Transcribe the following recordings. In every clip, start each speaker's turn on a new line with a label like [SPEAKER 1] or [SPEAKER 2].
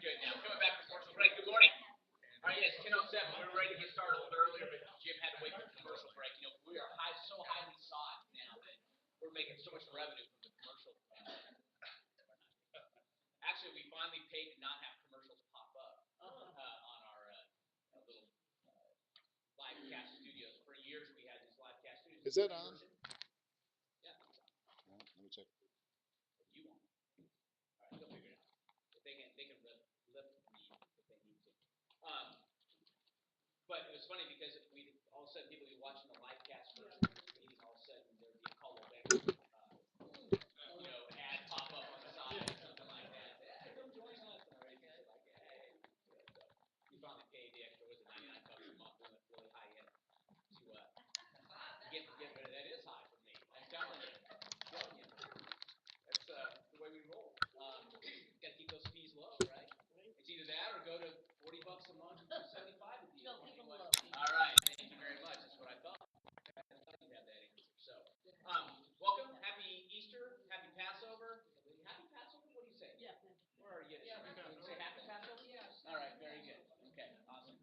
[SPEAKER 1] good now. Coming back from commercial break. Good morning. All right, yes, 10:07. We were ready to get started a little earlier, but Jim had to wait for the commercial break. You know, we are so highly sought now that we're making so much revenue from the commercial. Actually, we finally paid to not have commercials pop up on our little live cast studios. For years, we had these live cast studios.
[SPEAKER 2] Is that on?
[SPEAKER 1] Yeah.
[SPEAKER 2] Let me check.
[SPEAKER 1] You want? All right, they'll figure it out. If they can lift me if they need to. But it was funny because we all of a sudden people would be watching the live cast version of the meeting. All of a sudden there'd be a call to bank, ad pop up on the side or something like that. Hey, come join us. And everything like, hey. So we finally paid the extra, was it $99 a month? We went really high end to get rid of that. Is high for me. I'm telling you. That's the way we roll. Got to keep those fees low, right? It's either that or go to $40 a month, $275 a deal. Anyway. All right, thank you very much. That's what I thought. I thought you'd have that answer. So, welcome. Happy Easter. Happy Passover. Happy Passover. What do you say? Yeah. Where are you? Yeah. Say happy Passover. Yes. All right. Very good. Okay. Awesome.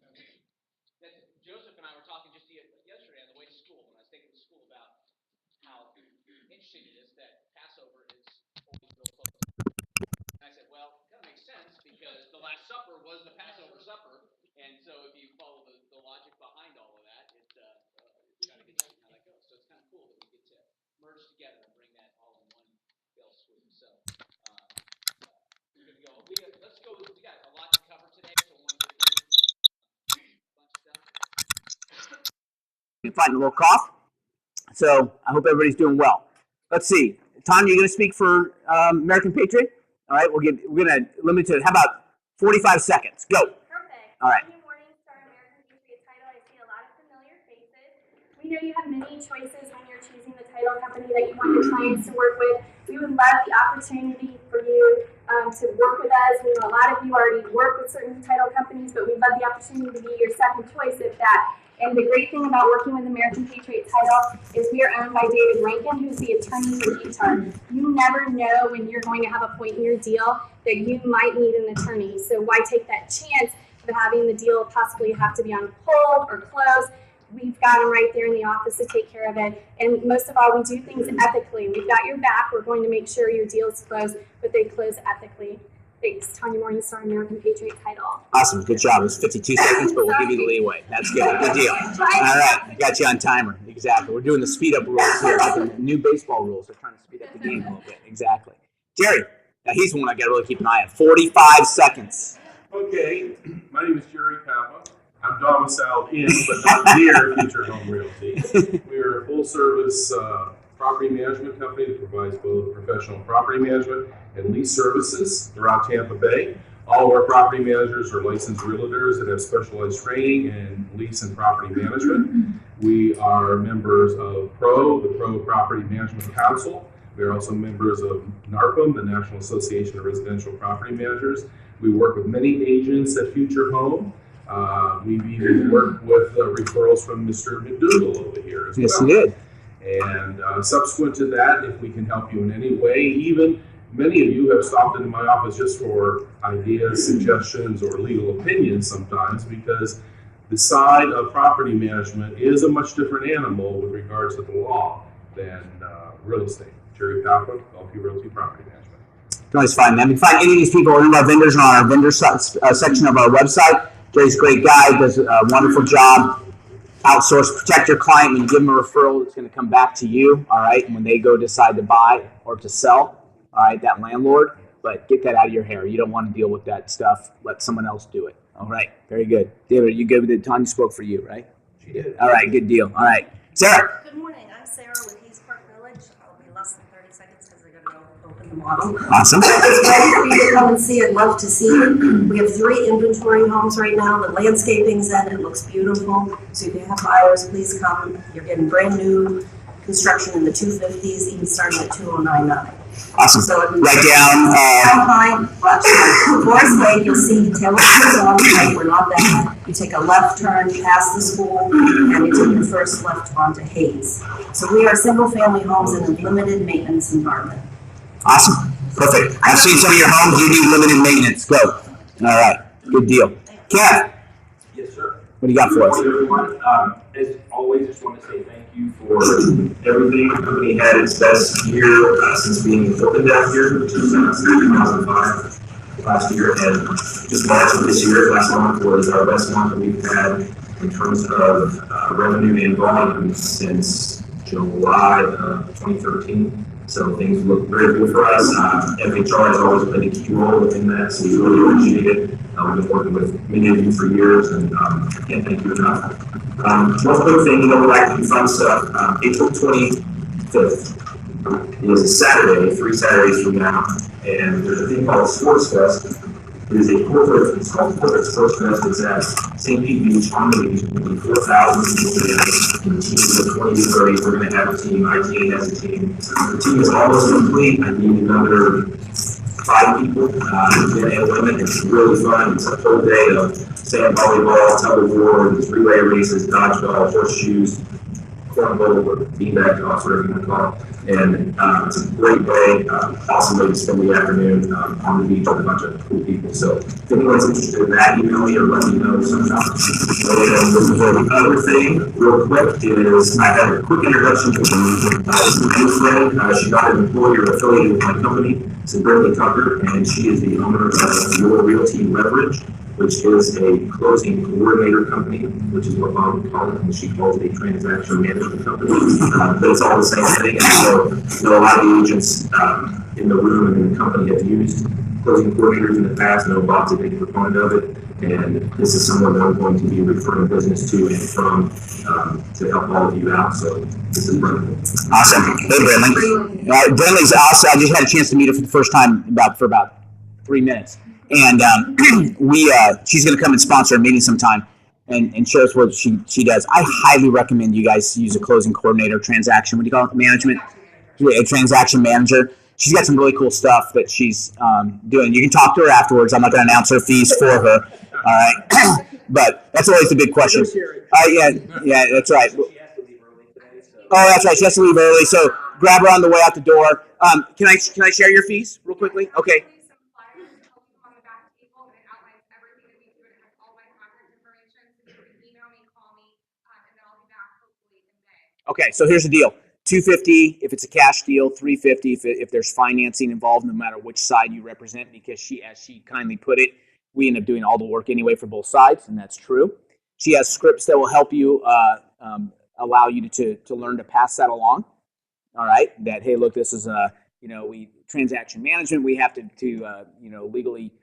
[SPEAKER 1] Joseph and I were talking just yesterday on the way to school when I was taking to school about how interesting it is that Passover is always real close. And I said, well, it kind of makes sense because the Last Supper was the Passover supper, and so if you follow the logic behind all of that, it's kind of interesting how that goes. So it's kind of cool that we get to merge together and bring that all in one fell swoop. So we're good to go. Let's go. We got a lot to cover today, so I want to get through a bunch of stuff.
[SPEAKER 3] You're fighting a little cough, so I hope everybody's doing well. Let's see, Tom, you're going to speak for American Patriot. All right, we're going to limit it to how about 45 seconds? Go.
[SPEAKER 4] Perfect.
[SPEAKER 3] All right.
[SPEAKER 4] Good morning, Star American Patriot title. I see a lot of familiar faces. We know you have many choices when you're choosing the title company that you want your clients to work with. We would love the opportunity for you to work with us. We know a lot of you already work with certain title companies, but we'd love the opportunity to be your second choice if that. And the great thing about working with American Patriot Title is we are owned by David Rankin, who's the attorney for Utah. You never know when you're going to have a point in your deal that you might need an attorney. So why take that chance of having the deal possibly have to be on hold or close? We've got them right there in the office to take care of it. And most of all, we do things ethically. We've got your back. We're going to make sure your deals close, but they close ethically. Thanks, Tanya Morningstar, American Patriot Title.
[SPEAKER 3] Awesome. Good job. It was 52 seconds, but we'll give you the leeway. That's good. Good deal. All right. Got you on timer. Exactly. We're doing the speed up rules here, like the new baseball rules. They're trying to speed up the game a little bit. Exactly. Jerry. Now, he's the one I got to really keep an eye on. 45 seconds.
[SPEAKER 5] Okay. My name is Jerry Papa. I'm domiciled in, but not near Future Home Realty. We are a full-service property management company that provides both professional property management and lease services throughout Tampa Bay. All of our property managers are licensed realtors that have specialized training in lease and property management. We are members of the Pro Property Management Council. We are also members of NARPM, the National Association of Residential Property Managers. We work with many agents at Future Home. We've even worked with referrals from Mr. McDougall over here as well.
[SPEAKER 3] Yes, he did.
[SPEAKER 5] And subsequent to that, if we can help you in any way, even many of you have stopped into my office just for ideas, suggestions, or legal opinions sometimes, because the side of property management is a much different animal with regards to the law than real estate. Jerry Papa, Gulfview Realty Property Management.
[SPEAKER 3] You can always find them. You can find any of these people. Any of our vendors are on our vendor section of our website. Jerry's a great guy, does a wonderful job. Outsource, protect your client. When you give them a referral, it's going to come back to you, all right? And when they go decide to buy or to sell, all right, that landlord, but get that out of your hair. You don't want to deal with that stuff. Let someone else do it. All right, very good. David, you good with it? Tanya spoke for you, right?
[SPEAKER 5] She did.
[SPEAKER 3] All right, good deal. All right, Sarah.
[SPEAKER 6] Good morning. I'm Sarah with Hayes Park Village. I'll be less than 30 seconds because they're going to go open the model.
[SPEAKER 3] Awesome.
[SPEAKER 6] It's ready for you to come and see it. Love to see it. We have 3 inventory homes right now. The landscaping's in. It looks beautiful. So if you have buyers, please come. You're getting brand new construction in the 250s, even starting at 2099.
[SPEAKER 3] Awesome.
[SPEAKER 6] So
[SPEAKER 3] Write down.
[SPEAKER 6] Forest Lake, you'll see Taylor on the site. We're not that. You take a left turn past the school, and you take the first left onto Hayes. So we are single-family homes in a limited maintenance environment.
[SPEAKER 3] Awesome. Perfect. I've seen some of your homes. You do limited maintenance. Go. All right, good deal. Kev,
[SPEAKER 2] Yes, sir.
[SPEAKER 3] what do you got for us?
[SPEAKER 2] Good morning, everyone. As always, just want to say thank you for everything. The company had its best year since being opened that year, which is 2005. Last year, and just March of this year, last month was our best month that we've had in terms of revenue and volume since July of 2013. So things look very good for us. FHR has always played a key role within that, so we really appreciate it. We've been working with many of you for years, and can't thank you enough. One quick thing, we're like to do fun stuff. April 25th is a Saturday, 3 Saturdays from now, and there's a thing called Sports Fest. It's called Corporate Sports Fest. It's at St. Pete Beach on the beach. There'll be 4,000 people there. In teams of 20 to 30, we're going to have a team. ITA has a team. The team is almost complete. I need another 5 people, men and women. It's really fun. It's a full day of sand volleyball, tug of war, relay races, dodgeball, horseshoes, cornhole, or beanbag toss, whatever you want to call it. And it's a great day, awesome way to spend the afternoon on the beach with a bunch of cool people. So if anyone's interested in that, email me or let me know sometime. The other thing, real quick, is I have a quick introduction to this is my friend. She's not an employee or affiliated with my company. It's Brittany Tucker, and she is the owner of Your Realty Leverage, which is a closing coordinator company, which is what Bob would call it, and she calls it a transaction management company. But it's all the same thing. And so, a lot of the agents in the room and in the company have used closing coordinators in the past. I know Bob's a big proponent of it, and this is someone that I'm going to be referring business to and from to help all of you out. So this is Brendan.
[SPEAKER 3] Awesome. Hey, Brendan. Brendan's awesome. I just had a chance to meet her for the first time for about 3 minutes. And she's going to come and sponsor a meeting sometime and show us what she does. I highly recommend you guys use a closing coordinator, transaction. What do you call it? Management? A transaction manager. She's got some really cool stuff that she's doing. You can talk to her afterwards. I'm not going to announce her fees for her. All right. But that's always the big question. Yeah, that's right. Oh, that's right. She has to leave early. So grab her on the way out the door. Can I share your fees real quickly? Okay. Okay, so here's the deal: $250 if it's a cash deal, $350 if there's financing involved, no matter which side you represent. Because as she kindly put it, we end up doing all the work anyway for both sides, and that's true. She has scripts that will help you allow you to learn to pass that along. All right, that hey, look, this is transaction management. We have to legally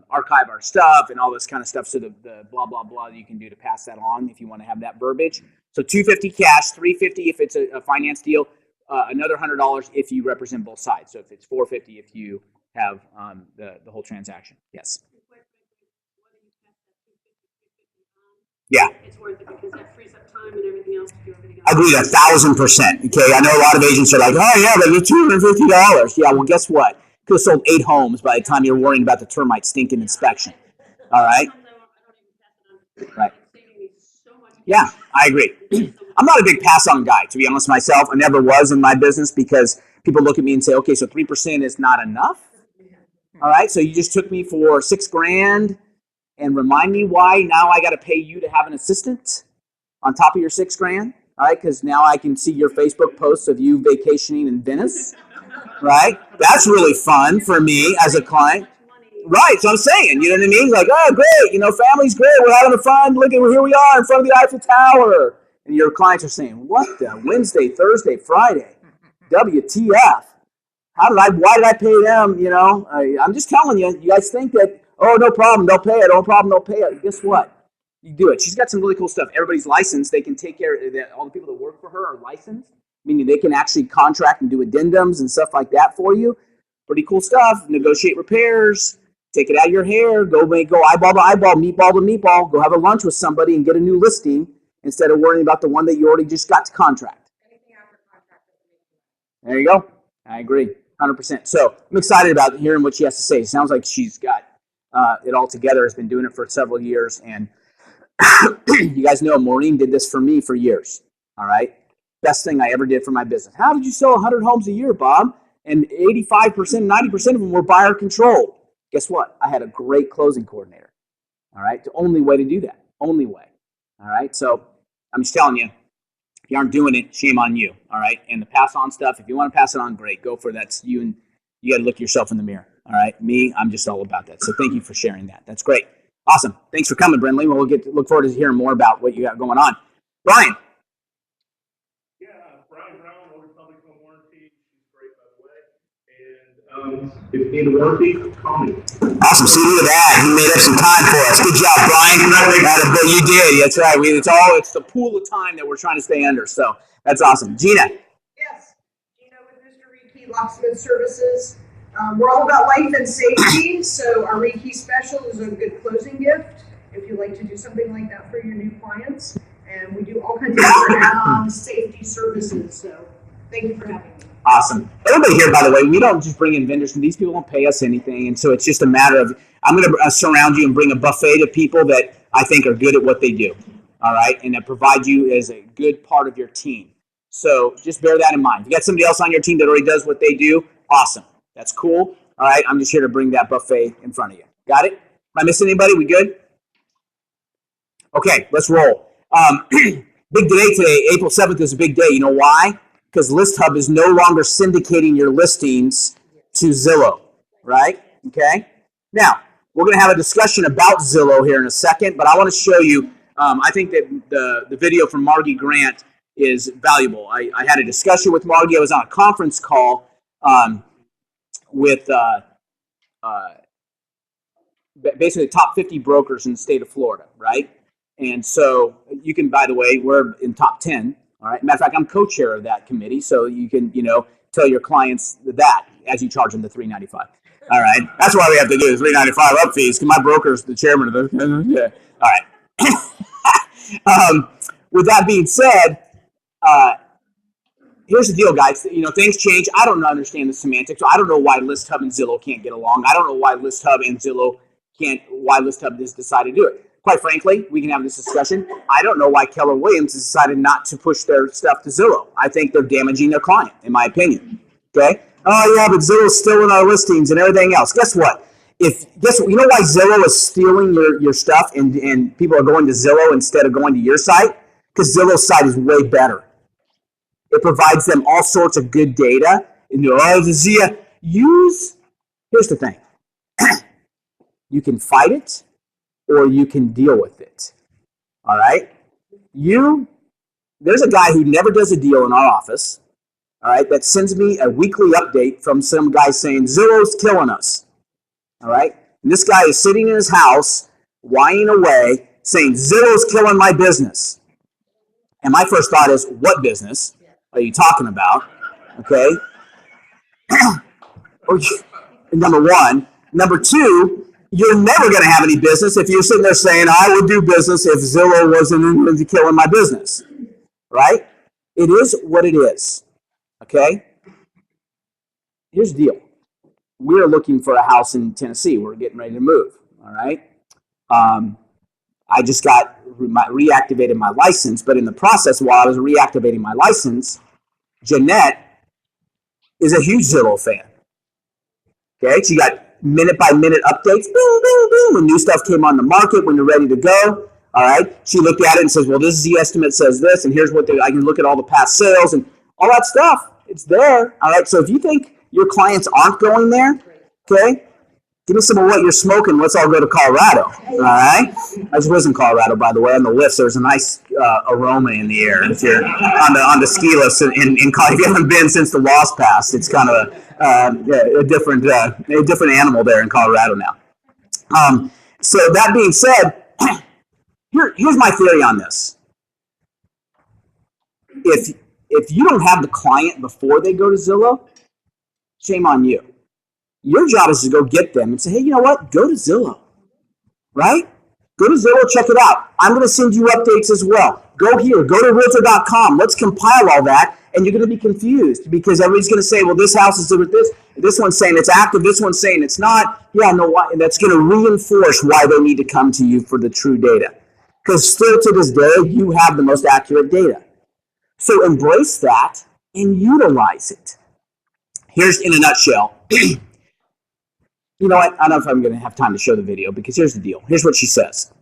[SPEAKER 3] archive our stuff and all this kind of stuff. So the blah blah blah that you can do to pass that on if you want to have that verbiage. So $250 cash, $350 if it's a finance deal, another $100 if you represent both sides. So if it's $450 if you have the whole transaction. Yes. Yeah.
[SPEAKER 7] It's worth it because that frees up time and everything else to do everything
[SPEAKER 3] I
[SPEAKER 7] else.
[SPEAKER 3] agree 1,000%. Okay, I know a lot of agents are like, oh yeah, but you're $250. Yeah, well, guess what? Could have sold 8 homes by the time you're worrying about the termite stinking inspection. All right. Right. Yeah, I agree. I'm not a big pass-on guy, to be honest with myself. I never was in my business because people look at me and say, okay, so 3% is not enough. All right, so you just took me for $6,000 and remind me why now I got to pay you to have an assistant on top of your $6,000. All right, because now I can see your Facebook posts of you vacationing in Venice. Right, that's really fun for me as a client. Right, so I'm saying, you know what I mean? Like, oh, great, family's great. We're having fun. Look at here we are in front of the Eiffel Tower. And your clients are saying, what the Wednesday, Thursday, Friday? WTF? Why did I pay them? I'm just telling you, you guys think that, oh, no problem, they'll pay it. No problem, they'll pay it. Guess what? You do it. She's got some really cool stuff. Everybody's licensed. They can take care of it. All the people that work for her are licensed, meaning they can actually contract and do addendums and stuff like that for you. Pretty cool stuff. Negotiate repairs. Take it out of your hair. Go eyeball to eyeball, meatball to meatball. Go have a lunch with somebody and get a new listing instead of worrying about the one that you already just got to contract. There you go. I agree, 100%. So I'm excited about hearing what she has to say. It sounds like she's got it all together. Has been doing it for several years, and you guys know Maureen did this for me for years. All right, best thing I ever did for my business. How did you sell 100 homes a year, Bob? And 85%, 90% of them were buyer controlled. Guess what? I had a great closing coordinator. All right. The only way to do that. Only way. All right. So I'm just telling you, if you aren't doing it, shame on you. All right. And the pass on stuff, if you want to pass it on, great. Go for it. That's you, and you got to look yourself in the mirror. All right. Me, I'm just all about that. So thank you for sharing that. That's great. Awesome. Thanks for coming, Brindley. We'll look forward to hearing more about what you got going on. Brian.
[SPEAKER 5] Yeah, Brian Brown, Old Republic Home Warranty. She's great, by the way. And if you need a warranty, call me.
[SPEAKER 3] Awesome. See, look at that. He made up some time for us. Good job, Brian. You did. That's right. It's the pool of time that we're trying to stay under. So that's awesome. Gina.
[SPEAKER 8] Yes, Gina with Mr. Rekey Locksmith Services. We're all about life and safety, so our Rekey special is a good closing gift if you like to do something like that for your new clients. And we do all kinds of other add-on safety services, so thank you for having me.
[SPEAKER 3] Awesome. Everybody here, by the way, we don't just bring in vendors, and these people don't pay us anything, and so it's just a matter of, I'm going to surround you and bring a buffet of people that I think are good at what they do, all right, and that provide you as a good part of your team. So just bear that in mind. If you got somebody else on your team that already does what they do, awesome. That's cool. All right, I'm just here to bring that buffet in front of you. Got it? Am I missing anybody? We good? Okay, let's roll. Big day today. April 7th is a big day. You know why? Because ListHub is no longer syndicating your listings to Zillow, right? Okay. Now, we're going to have a discussion about Zillow here in a second, but I want to show you, I think that the video from Margie Grant is valuable. I had a discussion with Margie. I was on a conference call with basically the top 50 brokers in the state of Florida, right? And so you can, by the way, we're in top 10. All right. Matter of fact, I'm co-chair of that committee, so you can, tell your clients that as you charge them the $395. All right. That's why we have to do the $395 up fees, because my broker's the chairman of the. Yeah. All right. With that being said, here's the deal, guys. Things change. I don't understand the semantics. So I don't know why ListHub and Zillow can't get along. I don't know why ListHub and Zillow why ListHub has decided to do it. Quite frankly, we can have this discussion. I don't know why Keller Williams has decided not to push their stuff to Zillow. I think they're damaging their client, in my opinion. Okay? Oh, yeah, but Zillow's still in our listings and everything else. Guess what? You know why Zillow is stealing your stuff and people are going to Zillow instead of going to your site? Because Zillow's site is way better. It provides them all sorts of good data. And here's the thing. You can fight it, or you can deal with it. All right? There's a guy who never does a deal in our office, all right, that sends me a weekly update from some guy saying, Zillow's killing us. All right? And this guy is sitting in his house, whining away, saying, Zillow's killing my business. And my first thought is, what business are you talking about? Okay? Number one. Number two, you're never going to have any business if you're sitting there saying, I would do business if Zillow wasn't killing my business, right? It is what it is, okay? Here's the deal. We're looking for a house in Tennessee. We're getting ready to move, all right? I just reactivated my license, but in the process, while I was reactivating my license, Jeanette is a huge Zillow fan, okay? She got minute-by-minute updates, boom, boom, boom, when new stuff came on the market, when you're ready to go, all right? She looked at it and says, well, this is the estimate says this, and here's I can look at all the past sales and all that stuff. It's there, all right? So if you think your clients aren't going there, okay, give me some of what you're smoking. Let's all go to Colorado, all right? I just was in Colorado, by the way, on the lifts. There's a nice aroma in the air. If you're on the ski lifts in Colorado, if you haven't been since the laws passed, it's kind of a different animal there in Colorado now. So that being said, here's my theory on this. If you don't have the client before they go to Zillow, shame on you. Your job is to go get them and say, hey, you know what? Go to Zillow, right? Go to Zillow, check it out. I'm going to send you updates as well. Go here, go to Realtor.com. Let's compile all that, and you're going to be confused because everybody's going to say, well, this house is with this. This one's saying it's active. This one's saying it's not. Yeah, no, why? And that's going to reinforce why they need to come to you for the true data. Because still to this day, you have the most accurate data. So embrace that and utilize it. Here's in a nutshell. You know what? I don't know if I'm going to have time to show the video because here's the deal. Here's what she says.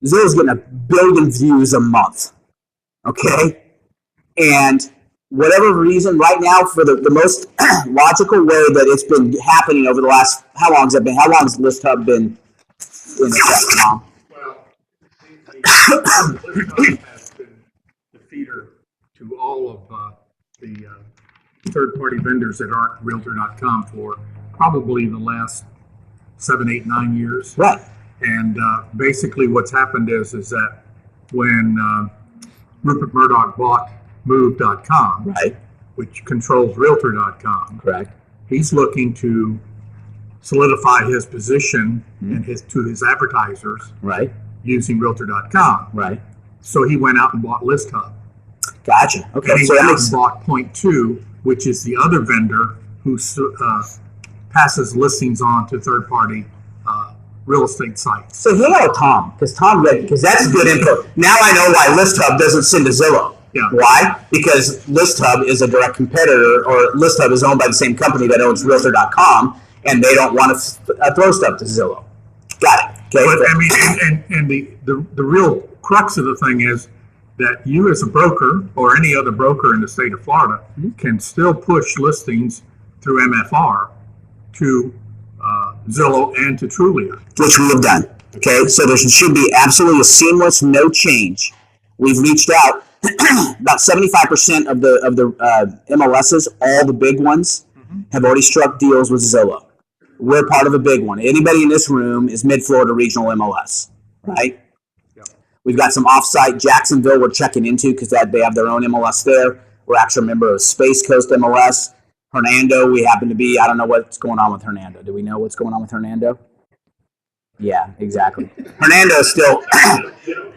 [SPEAKER 3] Zillow's getting 1 billion views a month. Okay? And whatever reason, right now, for the most logical way that it's been happening over the last, how long has List Hub been in effect, Tom?
[SPEAKER 9] Well, the List Hub has been the feeder to all of the third-party vendors that aren't Realtor.com for probably the last 7, 8, 9 years.
[SPEAKER 3] Right.
[SPEAKER 9] And basically what's happened is that when Rupert Murdoch bought Move.com,
[SPEAKER 3] right,
[SPEAKER 9] which controls Realtor.com,
[SPEAKER 3] correct,
[SPEAKER 9] he's looking to solidify his position and to his advertisers,
[SPEAKER 3] right,
[SPEAKER 9] using Realtor.com.
[SPEAKER 3] Right.
[SPEAKER 9] So he went out and bought List Hub.
[SPEAKER 3] Gotcha. Okay.
[SPEAKER 9] And he
[SPEAKER 3] So
[SPEAKER 9] went
[SPEAKER 3] that
[SPEAKER 9] out
[SPEAKER 3] makes
[SPEAKER 9] and bought Point Two, which is the other vendor who passes listings on to third-party real estate sites.
[SPEAKER 3] So hang out with Tom, because that's good info. Now I know why List Hub doesn't send to Zillow.
[SPEAKER 9] Yeah.
[SPEAKER 3] Why? Because List Hub is a direct competitor, or List Hub is owned by the same company that owns Realtor.com, and they don't want to throw stuff to Zillow. Got it. Okay.
[SPEAKER 9] But I mean, and the real crux of the thing is that you as a broker or any other broker in the state of Florida can still push listings through MFR to Zillow and to Trulia.
[SPEAKER 3] Which we have done. Okay, so there should be absolutely a seamless, no change. We've reached out. About 75% of the MLSs, all the big ones, have already struck deals with Zillow. We're part of a big one. Anybody in this room is Mid-Florida Regional MLS, right?
[SPEAKER 9] Yep.
[SPEAKER 3] We've got some off-site Jacksonville we're checking into because they have their own MLS there. We're actually a member of Space Coast MLS. Hernando, we happen to be. I don't know what's going on with Hernando. Do we know what's going on with Hernando? Yeah, exactly. Hernando's still,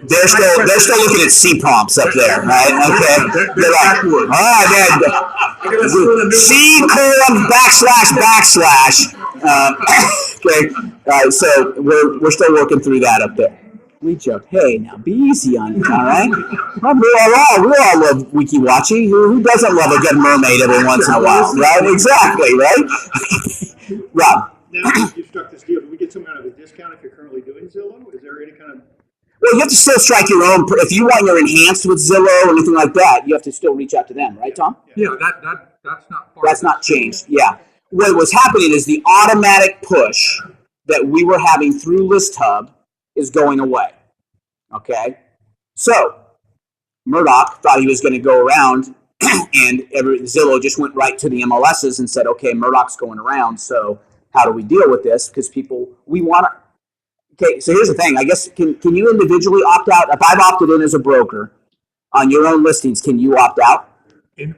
[SPEAKER 3] they're still looking at C prompts up there, right? Okay. They're like, all right, man. C colon //. Okay. All right. So we're still working through that up there. We joke. Hey, now be easy on you, all right? Well, we all love Wiki Watchy. Who doesn't love a good mermaid every once in a while, right? Exactly, right? Rob.
[SPEAKER 10] Now you struck this deal. Do we get some kind of a discount if you're currently doing Zillow? Is there any kind of?
[SPEAKER 3] Well, you have to still strike your own. If you want your enhanced with Zillow or anything like that, you have to still reach out to them, right, Tom?
[SPEAKER 9] Yeah, that's not part
[SPEAKER 3] That's not changed. Yeah. What was happening is the automatic push that we were having through List Hub is going away. Okay? So, Murdoch thought he was going to go around and Zillow just went right to the MLSs and said, okay, Murdoch's going around, so how do we deal with this? Because we want to. Okay, so here's the thing. I guess, can you individually opt out? If I've opted in as a broker on your own listings, can you opt out?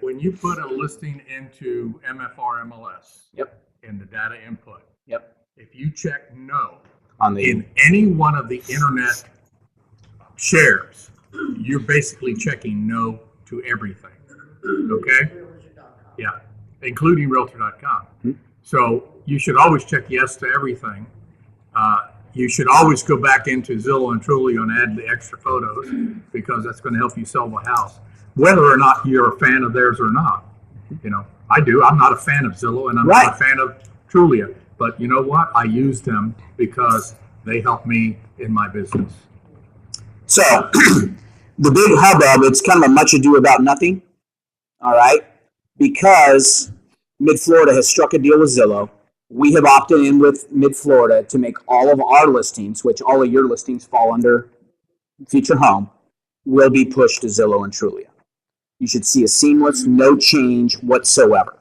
[SPEAKER 9] When you put a listing into MFR MLS,
[SPEAKER 3] Yep.
[SPEAKER 9] in the data input,
[SPEAKER 3] Yep.
[SPEAKER 9] if you check no
[SPEAKER 3] On the
[SPEAKER 9] in any one of the internet shares, you're basically checking no to everything. Okay? Yeah, including Realtor.com. So you should always check yes to everything. You should always go back into Zillow and Trulia and add the extra photos because that's going to help you sell the house, whether or not you're a fan of theirs or not. You know, I do. I'm not a fan of Zillow and I'm not a fan of Trulia, but you know what? I use them because they help me in my business.
[SPEAKER 3] So the big hubbub, it's kind of a much ado about nothing. All right, because Mid-Florida has struck a deal with Zillow. We have opted in with Mid-Florida to make all of our listings, which all of your listings fall under Future Home, will be pushed to Zillow and Trulia. You should see a seamless, no change whatsoever.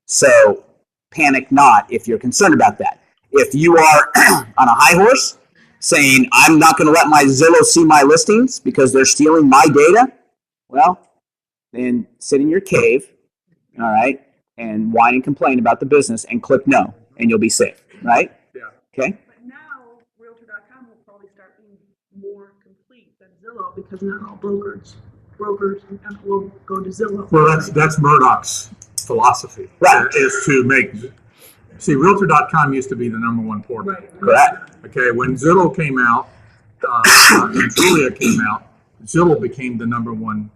[SPEAKER 3] So panic not if you're concerned about that. If you are on a high horse saying, I'm not going to let my Zillow see my listings because they're stealing my data, well, then sit in your cave, all right, and whine and complain about the business and click no, and you'll be safe, right?
[SPEAKER 9] Yeah.
[SPEAKER 3] Okay?
[SPEAKER 7] But now, Realtor.com will probably start being more complete than Zillow because not all brokers will go to Zillow.
[SPEAKER 9] Well, that's Murdoch's philosophy.
[SPEAKER 3] Right.
[SPEAKER 9] Is to make. See, Realtor.com used to be the number one portal.
[SPEAKER 7] Right.
[SPEAKER 3] Correct.
[SPEAKER 9] Okay, when Zillow came out and Trulia came out, Zillow became the number one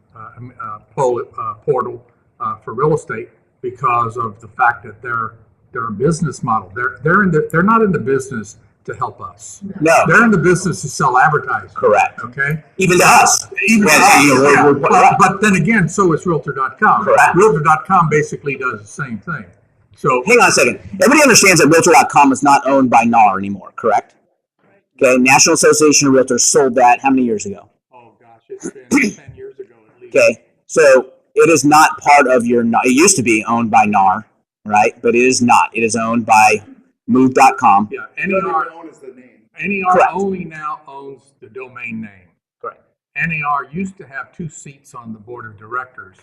[SPEAKER 9] portal for real estate because of the fact that their They're a business model. They're not in the business to help us.
[SPEAKER 3] No.
[SPEAKER 9] They're in the business to sell advertising.
[SPEAKER 3] Correct.
[SPEAKER 9] Okay.
[SPEAKER 3] Even to us.
[SPEAKER 9] Even to us.
[SPEAKER 3] Yeah.
[SPEAKER 9] But then again, so is Realtor.com.
[SPEAKER 3] Correct.
[SPEAKER 9] Realtor.com basically does the same thing. So
[SPEAKER 3] hang on a second. Everybody understands that Realtor.com is not owned by NAR anymore, correct? Okay. National Association of Realtors sold that how many years ago?
[SPEAKER 9] Oh gosh, it's been 10 years ago at least.
[SPEAKER 3] Okay. So it is not part of your. It used to be owned by NAR, right? But it is not. It is owned by Move.com.
[SPEAKER 9] Yeah. NAR
[SPEAKER 10] owns the name.
[SPEAKER 9] NAR
[SPEAKER 3] Correct.
[SPEAKER 9] only now owns the domain name.
[SPEAKER 3] Correct.
[SPEAKER 9] NAR used to have 2 seats on the board of directors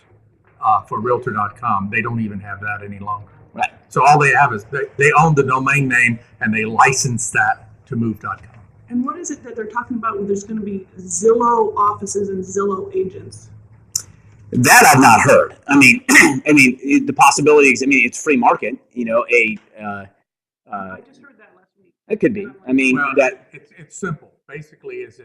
[SPEAKER 9] for Realtor.com. They don't even have that any longer.
[SPEAKER 3] Right.
[SPEAKER 9] So all they have is they own the domain name and they license that to Move.com.
[SPEAKER 7] And what is it that they're talking about where there's going to be Zillow offices and Zillow agents?
[SPEAKER 3] That I've not heard. I mean, the possibilities. I mean, it's free market. You know,
[SPEAKER 7] I just heard that last week.
[SPEAKER 3] it could be. I mean,
[SPEAKER 9] Well,
[SPEAKER 3] that
[SPEAKER 9] it's simple. Basically, is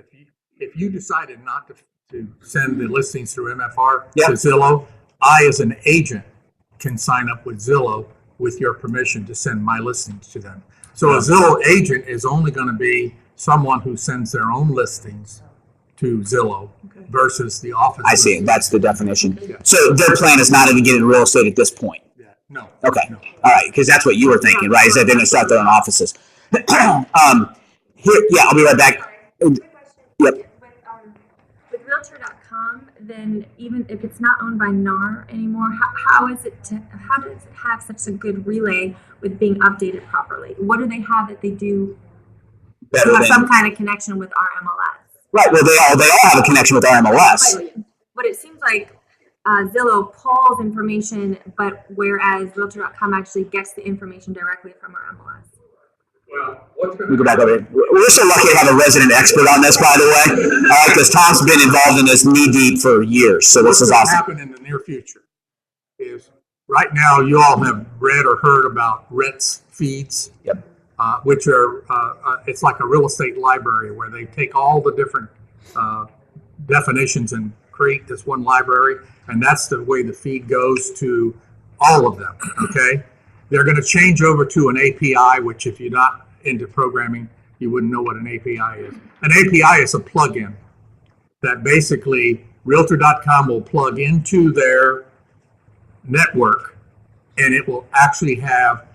[SPEAKER 9] if you decided not to send the listings through MFR
[SPEAKER 3] Yep.
[SPEAKER 9] to Zillow, I as an agent can sign up with Zillow with your permission to send my listings to them. So a Zillow agent is only going to be someone who sends their own listings to Zillow versus the office.
[SPEAKER 3] I see. That's the definition.
[SPEAKER 9] Yeah.
[SPEAKER 3] So their plan is not even getting real estate at this point.
[SPEAKER 9] Yeah. No.
[SPEAKER 3] Okay.
[SPEAKER 9] No.
[SPEAKER 3] All right. Because that's what you were thinking, right? Is that they're going to start their own offices. Here, yeah, I'll be right back.
[SPEAKER 4] Quick question.
[SPEAKER 3] Yep.
[SPEAKER 4] With Realtor.com, then even if it's not owned by NAR anymore, how does it have such a good relay with being updated properly? What do they have that they do
[SPEAKER 3] Better
[SPEAKER 4] have
[SPEAKER 3] than,
[SPEAKER 4] some kind of connection with our MLS?
[SPEAKER 3] right. Well, they all have a connection with our MLS.
[SPEAKER 4] But it seems like Zillow pulls information, but whereas Realtor.com actually gets the information directly from our MLS.
[SPEAKER 9] Well, what's going
[SPEAKER 3] We go back over here. We're so lucky to have a resident expert on this, by the way, because Tom's been involved in this knee deep for years. So this is awesome.
[SPEAKER 9] happen in the near future is right now you all have read or heard about REITs feeds.
[SPEAKER 3] Yep.
[SPEAKER 9] Which are it's like a real estate library where they take all the different definitions and create this one library, and that's the way the feed goes to all of them. Okay, they're going to change over to an API, which if you're not into programming, you wouldn't know what an API is. An API is a plugin that basically Realtor.com will plug into their network, and it will actually have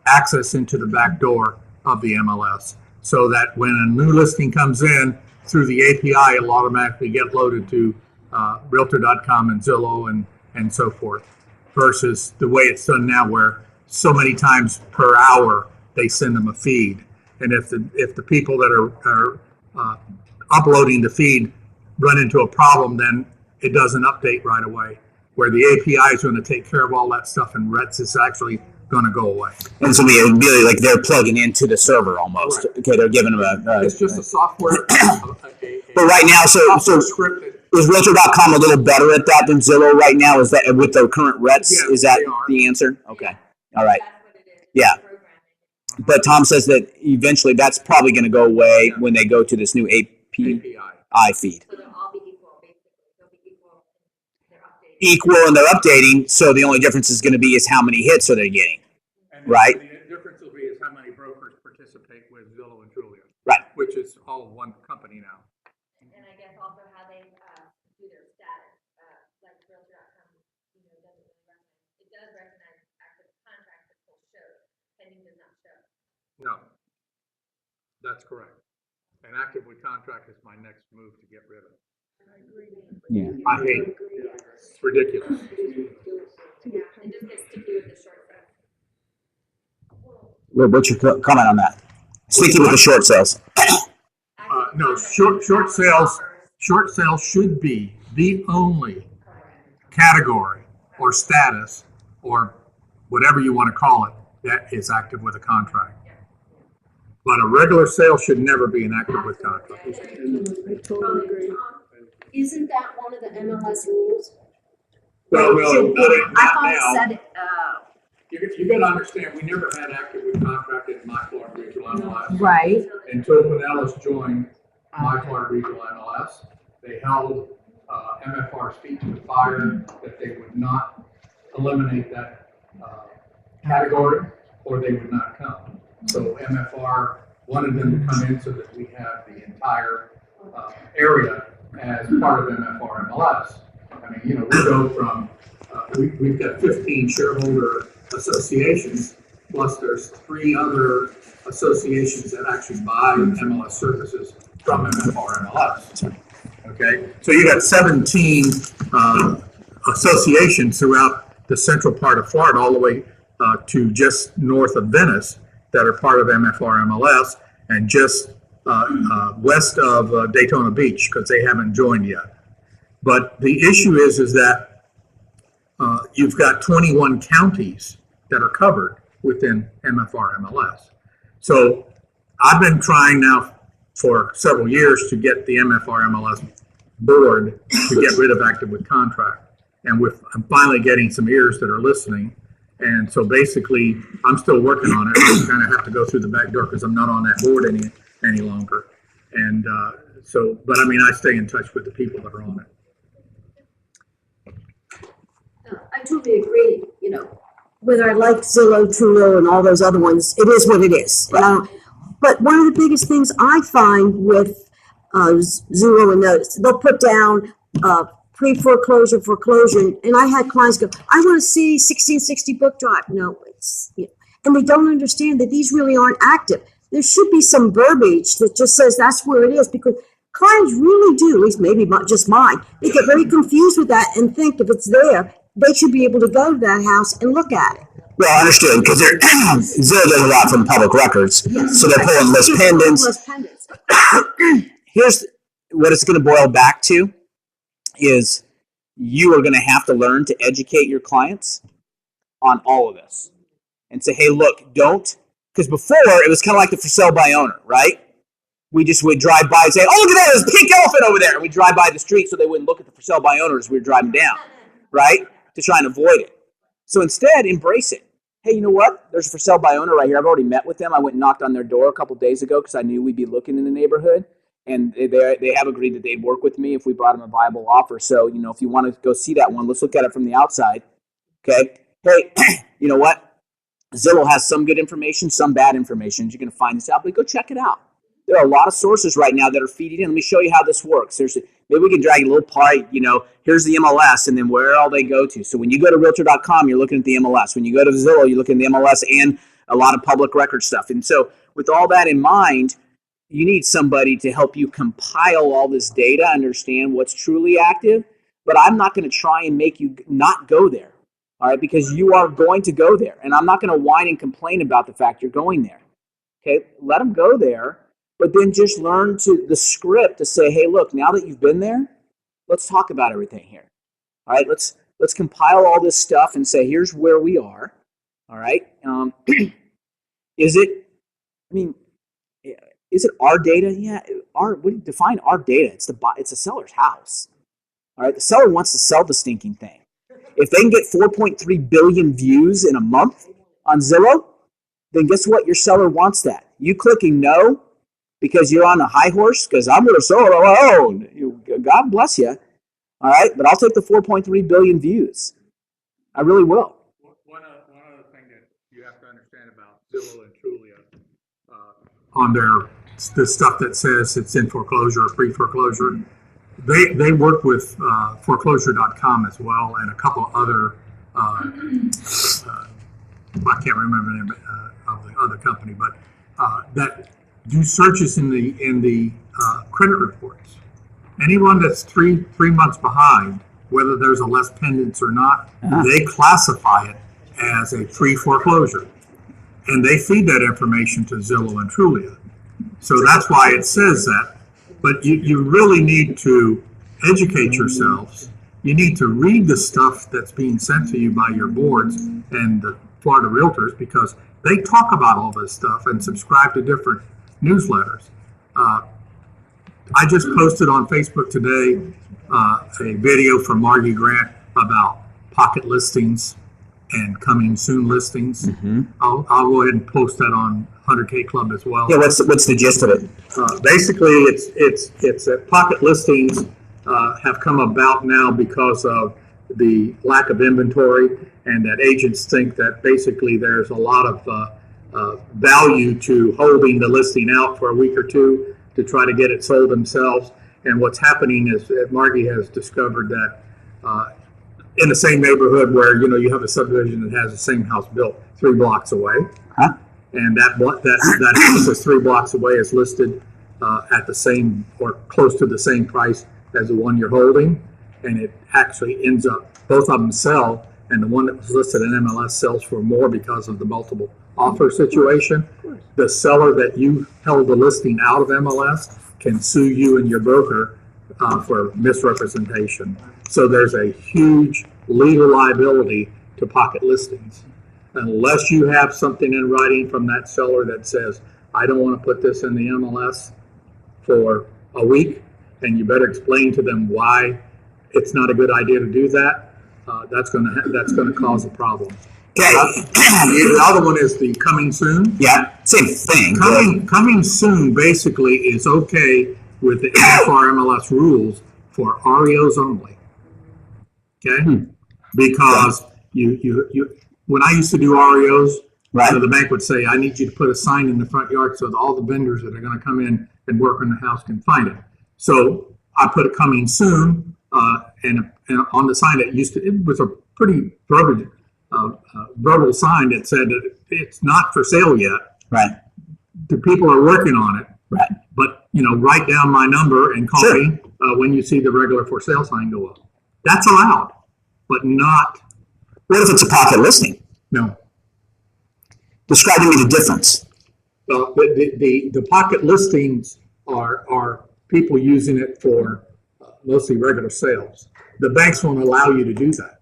[SPEAKER 9] access into the back door of the MLS, so that when a new listing comes in through the API, it'll automatically get loaded to Realtor.com and Zillow and so forth, versus the way it's done now where so many times per hour they send them a feed. And if the people that are uploading the feed run into a problem, then it doesn't update right away, where the API is going to take care of all that stuff, and REITs is actually going to go away.
[SPEAKER 3] And so we really like they're plugging into the server almost. Right. Okay, they're giving them
[SPEAKER 9] it's just a software.
[SPEAKER 3] But right now, so
[SPEAKER 9] scripted.
[SPEAKER 3] Is Realtor.com a little better at that than Zillow right now? Is that with the current REITs?
[SPEAKER 9] Yes,
[SPEAKER 3] is that
[SPEAKER 9] they are.
[SPEAKER 3] the answer? Okay. All right.
[SPEAKER 4] That's what it is.
[SPEAKER 3] Yeah. But Tom says that eventually that's probably going to go away when they go to this new API feed.
[SPEAKER 4] So they'll all be equal, basically. They'll be equal. They're updating.
[SPEAKER 3] Equal, and they're updating. So the only difference is going to be is how many hits are they getting,
[SPEAKER 9] And
[SPEAKER 3] right?
[SPEAKER 9] The difference will be is how many brokers participate with Zillow and Trulia,
[SPEAKER 3] Right.
[SPEAKER 9] which is all one company now.
[SPEAKER 4] And I guess also how they do their status, like Realtor.com, doesn't really recognize. It does recognize active contracts that still show, pending does not show.
[SPEAKER 9] No, that's correct. And active with contract is my next move to get rid of.
[SPEAKER 3] Yeah.
[SPEAKER 9] I hate it. It's ridiculous.
[SPEAKER 4] Yeah, it just gets sticky with the short sales.
[SPEAKER 3] What's your comment on that? Sticky with the short sales.
[SPEAKER 9] No, short sales should be the only category or status or whatever you want to call it that is active with a contract. But a regular sale should never be an active with contract.
[SPEAKER 7] I totally agree.
[SPEAKER 6] Isn't that one of the MLS rules?
[SPEAKER 9] Well,
[SPEAKER 6] I
[SPEAKER 9] not
[SPEAKER 6] thought it
[SPEAKER 9] now.
[SPEAKER 6] said it,
[SPEAKER 9] You can understand, we never had active with contract in my Florida Regional MLS.
[SPEAKER 6] right.
[SPEAKER 9] Until Pinellas joined my Florida Regional MLS, they held MFR's feet to the fire that they would not eliminate that category. or they would not come. So MFR wanted them to come in so that we have the entire area as part of MFR MLS. I mean, you know, we go from, we've got 15 shareholder associations, plus there's 3 other associations that actually buy MLS services from MFR MLS. Okay, so you got 17 associations throughout the central part of Florida, all the way to just north of Venice, that are part of MFR MLS, and just west of Daytona Beach, because they haven't joined yet. But the issue is that you've got 21 counties that are covered within MFR MLS. So I've been trying now for several years to get the MFR MLS board to get rid of active with contract. And I'm finally getting some ears that are listening. And so basically, I'm still working on it. I kind of have to go through the back door because I'm not on that board any longer. And but I mean, I stay in touch with the people that are on it.
[SPEAKER 6] I totally agree, you know, whether I like Zillow, Trulo, and all those other ones, it is what it is. Right. But one of the biggest things I find with Zillow and Notice, they'll put down pre-foreclosure, foreclosure, and I had clients go, I want to see 1660 Book Drive. No, it's, you know, and they don't understand that these really aren't active. There should be some verbiage that just says that's where it is, because clients really do, at least maybe not just mine, they get very confused with that and think if it's there, they should be able to go to that house and look at it.
[SPEAKER 3] Well, understood, because Zillow does a lot from public records,
[SPEAKER 6] Yes.
[SPEAKER 3] so they're pulling list pendants. Here's what it's going to boil back to is you are going to have to learn to educate your clients on all of this and say, hey, look, don't, because before it was kind of like the for sale by owner, right? We just would drive by and say, oh, look at that, there's a pink elephant over there. And we'd drive by the street so they wouldn't look at the for sale by owner as we were driving down, right? To try and avoid it. So instead, embrace it. Hey, you know what? There's a for sale by owner right here. I've already met with them. I went and knocked on their door a couple days ago because I knew we'd be looking in the neighborhood. And they have agreed that they'd work with me if we brought them a viable offer. So, you know, if you want to go see that one, let's look at it from the outside. Okay. Hey, you know what? Zillow has some good information, some bad information. You're going to find this out, but go check it out. There are a lot of sources right now that are feeding in. Let me show you how this works. Maybe we can drag a little part, you know, here's the MLS and then where all they go to. So when you go to Realtor.com, you're looking at the MLS. When you go to Zillow, you're looking at the MLS and a lot of public record stuff. And so with all that in mind, you need somebody to help you compile all this data, understand what's truly active. But I'm not going to try and make you not go there, all right, because you are going to go there. And I'm not going to whine and complain about the fact you're going there. Okay, let them go there. But then just learn the script to say, hey, look, now that you've been there, let's talk about everything here. All right, let's compile all this stuff and say, here's where we are. All right. Is it our data? Yeah. What do you define our data? It's the seller's house. All right. The seller wants to sell the stinking thing. If they can get 4.3 billion views in a month on Zillow, then guess what? Your seller wants that. You clicking no because you're on a high horse, because I'm going to sell it alone. God bless you. All right, but I'll take the 4.3 billion views. I really will.
[SPEAKER 9] One other thing that you have to understand about Zillow and Trulia, on the stuff that says it's in foreclosure or pre-foreclosure, they work with foreclosure.com as well, and a couple other, I can't remember the name of the other company, but that do searches in the credit reports. Anyone that's three months behind, whether there's a less pendants or not, they classify it as a pre-foreclosure. And they feed that information to Zillow and Trulia. So that's why it says that. But you really need to educate yourselves. You need to read the stuff that's being sent to you by your boards and the Florida Realtors, because they talk about all this stuff and subscribe to different newsletters. I just posted on Facebook today a video from Margie Grant about pocket listings and coming soon listings. Mm-hmm. I'll go ahead and post that on 100K Club as well.
[SPEAKER 3] Yeah, what's the gist of it?
[SPEAKER 9] Basically, it's that pocket listings have come about now because of the lack of inventory, and that agents think that basically there's a lot of value to holding the listing out for a week or two to try to get it sold themselves. And what's happening is that Margie has discovered that in the same neighborhood where you have a subdivision that has the same house built 3 blocks away, and that house is 3 blocks away is listed at the same or close to the same price as the one you're holding, and it actually ends up both of them sell, and the one that was listed in MLS sells for more because of the multiple offer situation. The seller that you held the listing out of MLS can sue you and your broker for misrepresentation. So there's a huge legal liability to pocket listings. Unless you have something in writing from that seller that says, I don't want to put this in the MLS for a week, and you better explain to them why it's not a good idea to do that. That's going to cause a problem.
[SPEAKER 3] Okay.
[SPEAKER 9] The other one is the coming soon.
[SPEAKER 3] Yeah, same thing.
[SPEAKER 9] Coming soon basically is okay with the FHR MLS rules for REOs only. Okay, because you when I used to do REOs, so the bank would say, I need you to put a sign in the front yard so that all the vendors that are going to come in and work on the house can find it. So I put a coming soon, and on the sign it was a pretty verbal sign that said that it's not for sale yet.
[SPEAKER 3] Right.
[SPEAKER 9] The people are working on it.
[SPEAKER 3] Right.
[SPEAKER 9] But write down my number and call me when you see the regular for sale sign go up. That's allowed, but not.
[SPEAKER 3] What if it's a pocket listing?
[SPEAKER 9] No.
[SPEAKER 3] Describe to me the difference.
[SPEAKER 9] The pocket listings are people using it for mostly regular sales. The banks won't allow you to do that.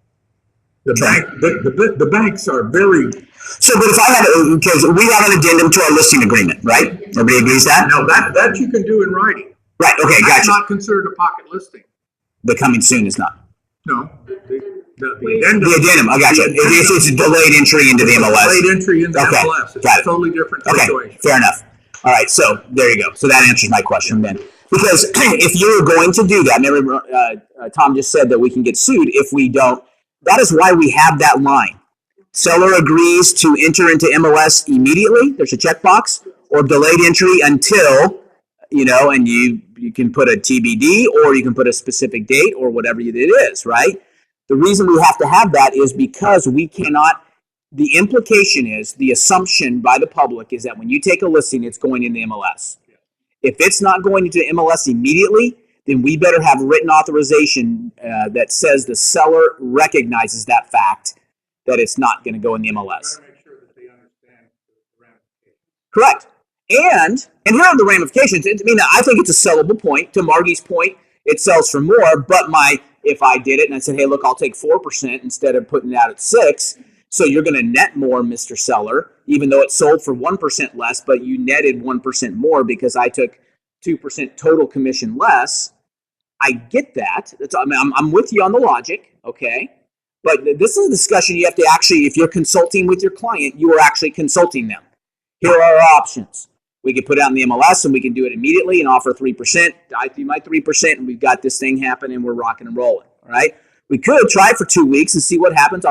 [SPEAKER 9] The banks are very.
[SPEAKER 3] So, but if I had, because we have an addendum to our listing agreement, right? Everybody agrees that?
[SPEAKER 9] No, that you can do in writing.
[SPEAKER 3] Right. Okay, gotcha.
[SPEAKER 9] That's not considered a pocket listing.
[SPEAKER 3] The coming soon is not.
[SPEAKER 9] No. The addendum.
[SPEAKER 3] The addendum. I got you. It's a delayed entry into the MLS.
[SPEAKER 9] Delayed entry into MLS. It's a totally different situation.
[SPEAKER 3] Okay. Fair enough. All right. So there you go. So that answers my question then. Because if you're going to do that, remember Tom just said that we can get sued if we don't. That is why we have that line. Seller agrees to enter into MLS immediately. There's a checkbox, or delayed entry until, and you can put a TBD, or you can put a specific date, or whatever it is, right? The reason we have to have that is because we cannot. The implication is, the assumption by the public is that when you take a listing, it's going into MLS. If it's not going into MLS immediately, then we better have written authorization that says the seller recognizes that fact, that it's not going to go in the MLS.
[SPEAKER 9] Make sure that they understand the ramifications.
[SPEAKER 3] Correct. And here are the ramifications. I think it's a sellable point. To Margie's point, it sells for more. But if I did it and I said, hey, look, I'll take 4% instead of putting it out at 6%. So you're going to net more, Mr. Seller, even though it sold for 1% less, but you netted 1% more because I took 2% total commission less. I get that. I'm with you on the logic, okay? But this is a discussion you have to actually, if you're consulting with your client, you are actually consulting them. Here are our options. We can put it out in the MLS and we can do it immediately and offer 3%. I do my 3% and we've got this thing happening and we're rocking and rolling, all right? We could try for 2 weeks and see what happens. I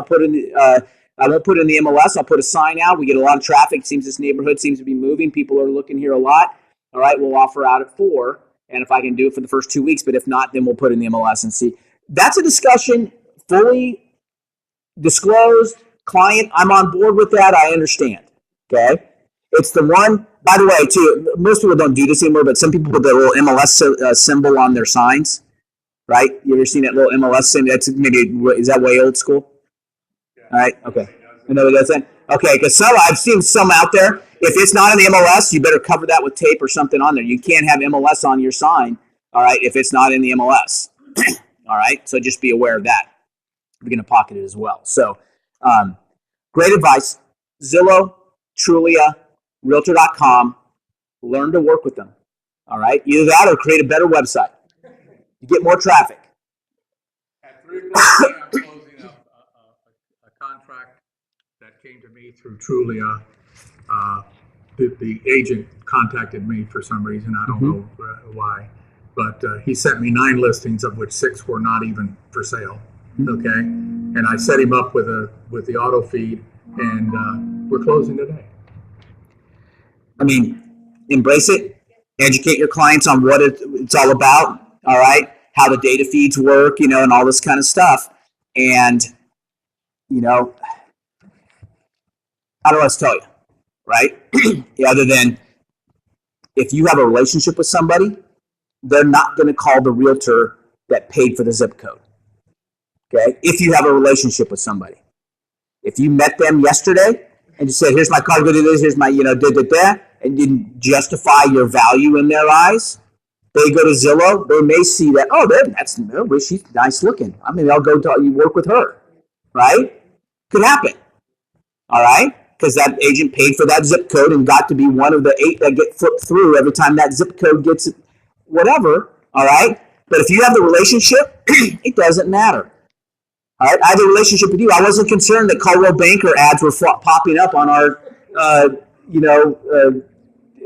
[SPEAKER 3] won't put it in the MLS. I'll put a sign out. We get a lot of traffic. Seems this neighborhood seems to be moving. People are looking here a lot. All right, we'll offer out at 4%. And if I can do it for the first 2 weeks, but if not, then we'll put it in the MLS and see. That's a discussion, fully disclosed. Client, I'm on board with that. I understand. Okay? It's the one, by the way, too, most people don't do this anymore, but some people put that little MLS symbol on their signs, right? You ever seen that little MLS symbol? That's is that way old school? All right, okay. I know what that's saying. Okay, because I've seen some out there. If it's not in the MLS, you better cover that with tape or something on there. You can't have MLS on your sign, all right, if it's not in the MLS. All right, so just be aware of that. We're going to pocket it as well. So great advice. Zillow, Trulia, Realtor.com. Learn to work with them, all right? Either that or create a better website. You get more traffic.
[SPEAKER 9] At 3 o'clock today, I'm closing up a contract that came to me through Trulia. The agent contacted me for some reason. I don't know why. But he sent me 9 listings, of which 6 were not even for sale. Okay, and I set him up with the auto feed, and we're closing today.
[SPEAKER 3] I mean, embrace it. Educate your clients on what it's all about. All right, how the data feeds work, and all this kind of stuff. And how do I tell you, right? Other than if you have a relationship with somebody, they're not going to call the realtor that paid for the zip code. Okay, if you have a relationship with somebody, if you met them yesterday and you said, "Here's my card, go do this. Here's my and didn't justify your value in their eyes, they go to Zillow. They may see that, she's nice looking. I mean, I'll go you work with her, right? Could happen, all right, because that agent paid for that zip code and got to be one of the 8 that get flipped through every time that zip code gets whatever, all right. But if you have the relationship, it doesn't matter. All right, I had a relationship with you. I wasn't concerned that Coldwell Banker ads were popping up on our,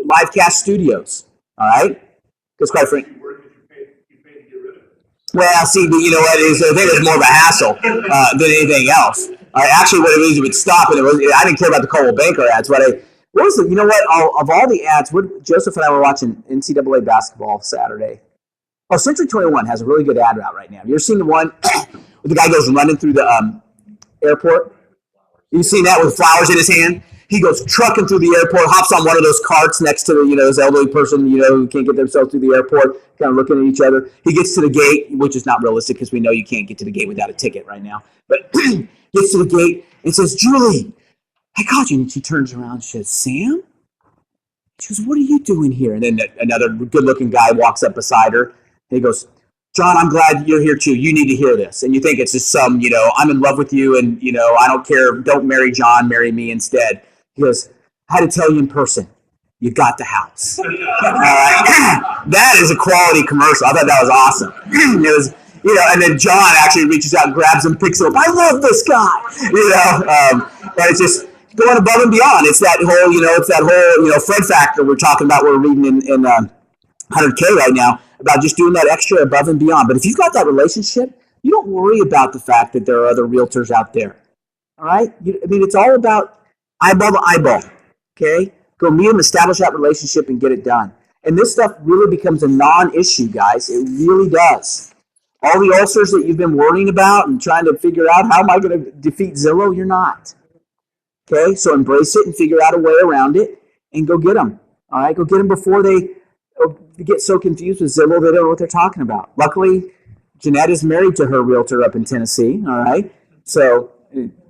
[SPEAKER 3] livecast studios. All right, because quite frankly, well, see, you know what? I think it was more of a hassle than anything else. Actually, what it was, it would stop, and I didn't care about the Coldwell Banker ads. What was it? You know what? Of all the ads, Joseph and I were watching NCAA basketball Saturday. Oh, Century 21 has a really good ad route right now. You ever seen the one where the guy goes running through the airport? You seen that with flowers in his hand? He goes trucking through the airport, hops on one of those carts next to the, this elderly person, who can't get themselves through the airport, kind of looking at each other. He gets to the gate, which is not realistic because we know you can't get to the gate without a ticket right now. But gets to the gate and says, "Julie, I called you." And she turns around and says, "Sam?" She goes, "What are you doing here?" And then another good-looking guy walks up beside her. And he goes, "John, I'm glad you're here too. You need to hear this." And you think it's just some, I'm in love with you and, I don't care. Don't marry John, marry me instead. He goes, "I had to tell you in person, you got the house." All right. That is a quality commercial. I thought that was awesome. It was, and then John actually reaches out and grabs him, picks him up. "I love this guy." And it's just going above and beyond. It's that whole, Fred factor we're talking about. We're reading in 100K right now about just doing that extra above and beyond. But if you've got that relationship, you don't worry about the fact that there are other realtors out there. All right? It's all about eyeball to eyeball. Okay? Go meet them, establish that relationship, and get it done. And this stuff really becomes a non-issue, guys. It really does. All the ulcers that you've been worrying about and trying to figure out, how am I going to defeat Zillow? You're not. Okay? So embrace it and figure out a way around it and go get them. All right? Go get them before they get so confused with Zillow they don't know what they're talking about. Luckily, Jeanette is married to her realtor up in Tennessee. All right? So,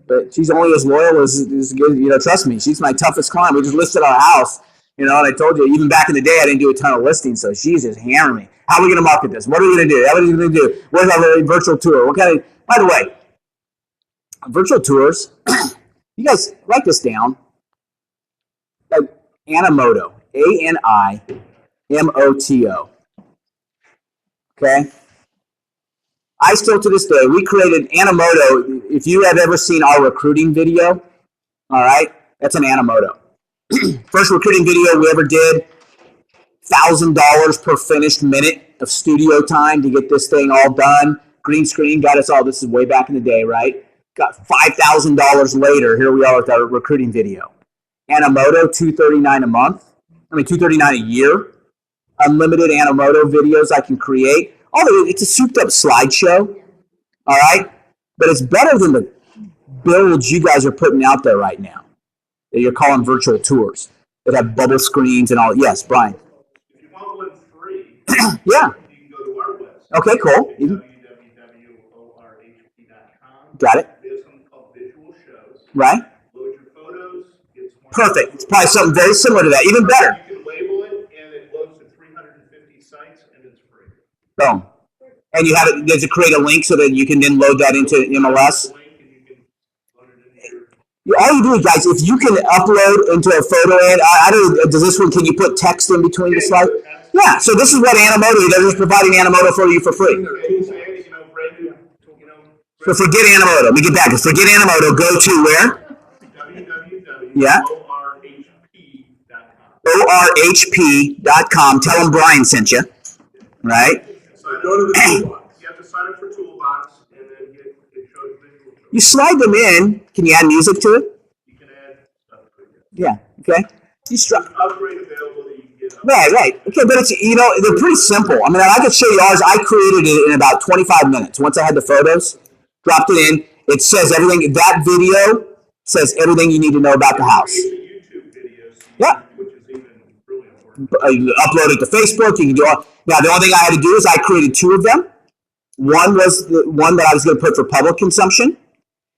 [SPEAKER 3] but she's only as loyal as good. Trust me, she's my toughest client. We just listed our house. And I told you, even back in the day, I didn't do a ton of listings, so she's just hammering me. How are we going to market this? What are we going to do? What are we going to do? Where's our virtual tour? What kind of? By the way, virtual tours. You guys write this down. Like Animoto, ANIMOTO. Okay. I still to this day, we created Animoto. If you have ever seen our recruiting video, all right, that's an Animoto. First recruiting video we ever did, $1,000 per finished minute of studio time to get this thing all done. Green screen got us all. This is way back in the day, right? Got $5,000 later. Here we are with our recruiting video. Animoto, $239 a month. $239 a year. Unlimited Animoto videos I can create. Although it's a souped up slideshow, all right? But it's better than the builds you guys are putting out there right now that you're calling virtual tours that have bubble screens and all. Yes, Brian.
[SPEAKER 10] If you want one free,
[SPEAKER 3] yeah,
[SPEAKER 10] you can go to our website.
[SPEAKER 3] Okay, cool.
[SPEAKER 10] www.orhp.com.
[SPEAKER 3] Got it.
[SPEAKER 10] There's something called visual shows.
[SPEAKER 3] Right.
[SPEAKER 10] Load your photos.
[SPEAKER 3] Perfect. It's probably something very similar to that, even better.
[SPEAKER 10] You can label it, and it loads to 350 sites, and it's free.
[SPEAKER 3] Boom. And you have it. Does it create a link so that you can then load that into MLS? All you do, guys, if you can upload into a photo ad, I don't. Does this one? Can you put text in between the slides? Yeah. So this is what Animoto. They're just providing Animoto for you for free. So forget Animoto. Let me get back. Forget Animoto. Go to where? ORHP.com. Tell them Brian sent you. Right?
[SPEAKER 10] So go to the toolbox. You have to sign up for Toolbox, and then
[SPEAKER 3] You slide them in. Can you add music to it?
[SPEAKER 10] You can add stuff to it.
[SPEAKER 3] Yeah. Okay. You
[SPEAKER 10] Upgrade availability, you can get
[SPEAKER 3] Right. Okay, but it's, they're pretty simple. I mean, I could show you ours. I created it in about 25 minutes. Once I had the photos, dropped it in. It says everything. That video says everything you need to know about the house.
[SPEAKER 10] YouTube videos.
[SPEAKER 3] Yeah.
[SPEAKER 10] Which is even really important.
[SPEAKER 3] You upload it to Facebook. You can do all. Now, the only thing I had to do is I created 2 of them. One was the one that I was going to put for public consumption.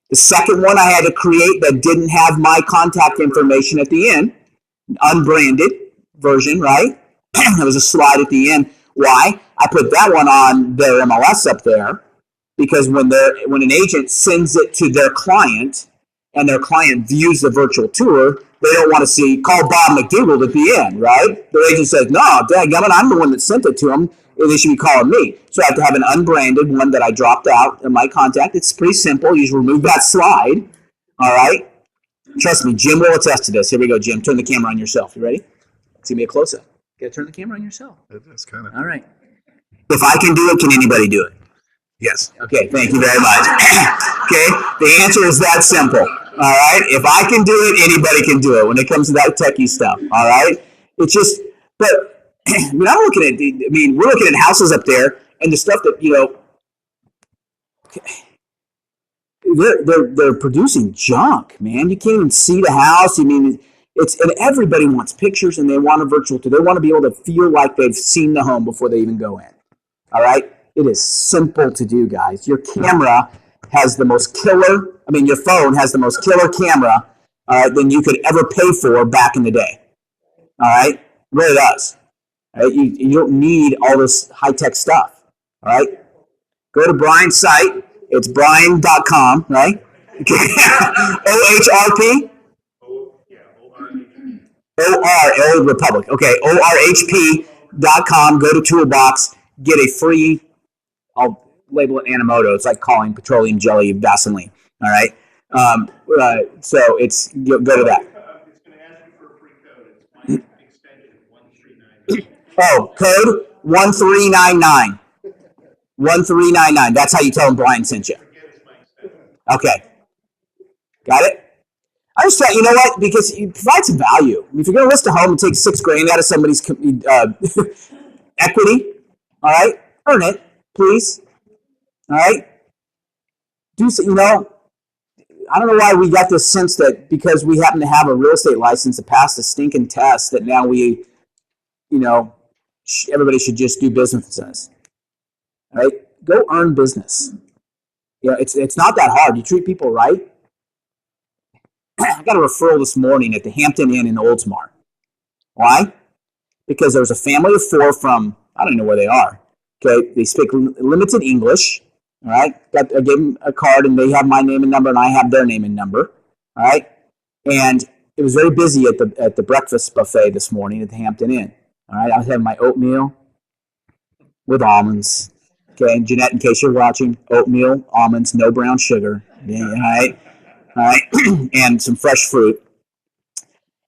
[SPEAKER 3] The second one I had to create that didn't have my contact information at the end, unbranded version, right? There was a slide at the end. Why? I put that one on their MLS up there because when an agent sends it to their client and their client views the virtual tour, they don't want to see call Bob McDougall at the end, right? The agent says, no, dadgummit, I'm the one that sent it to them. They should be calling me. So I have to have an unbranded one that I dropped out in my contact. It's pretty simple. You just remove that slide. All right. Trust me, Jim will attest to this. Here we go, Jim. Turn the camera on yourself. You ready? It's going to be a close-up. You got to turn the camera on yourself.
[SPEAKER 5] It is kind of.
[SPEAKER 3] All right. If I can do it, can anybody do it?
[SPEAKER 5] Yes.
[SPEAKER 3] Okay, thank you very much. Okay, the answer is that simple. All right. If I can do it, anybody can do it when it comes to that techie stuff. All right. It's just, but I mean, we're looking at houses up there and the stuff that, they're producing junk, man. You can't even see the house. I mean, and everybody wants pictures and they want a virtual tour. They want to be able to feel like they've seen the home before they even go in. All right. It is simple to do, guys. Your camera has the most killer, your phone has the most killer camera than you could ever pay for back in the day. All right? It really does. All right? You don't need all this high-tech stuff. All right? Go to Brian's site. It's brian.com, right? OHRP? OR, Republic. Okay, ORHP.com. Go to Toolbox. Get a free, I'll label it Animoto. It's like calling petroleum jelly Vaseline. All right? So it's, go to that.
[SPEAKER 10] It's going to ask you for a free code. It's my extension 1399.
[SPEAKER 3] Oh, code 1399. 1399. That's how you tell them Brian sent you. Okay. Got it? I just thought, you know what? Because you provide some value. If you're going to list a home and take $6,000 out of somebody's equity, all right, earn it, please. All right? Do so, I don't know why we got this sense that because we happen to have a real estate license that passed a stinking test that now we, everybody should just do business with us. All right? Go earn business. It's not that hard. You treat people right. I got a referral this morning at the Hampton Inn in Oldsmar. Why? Because there was a family of 4 from, I don't know where they are. Okay, they speak limited English. All right, I gave them a card, and they have my name and number, and I have their name and number. All right, and it was very busy at the breakfast buffet this morning at the Hampton Inn. All right, I was having my oatmeal with almonds. Okay, and Jeanette, in case you're watching, oatmeal, almonds, no brown sugar. All right, and some fresh fruit.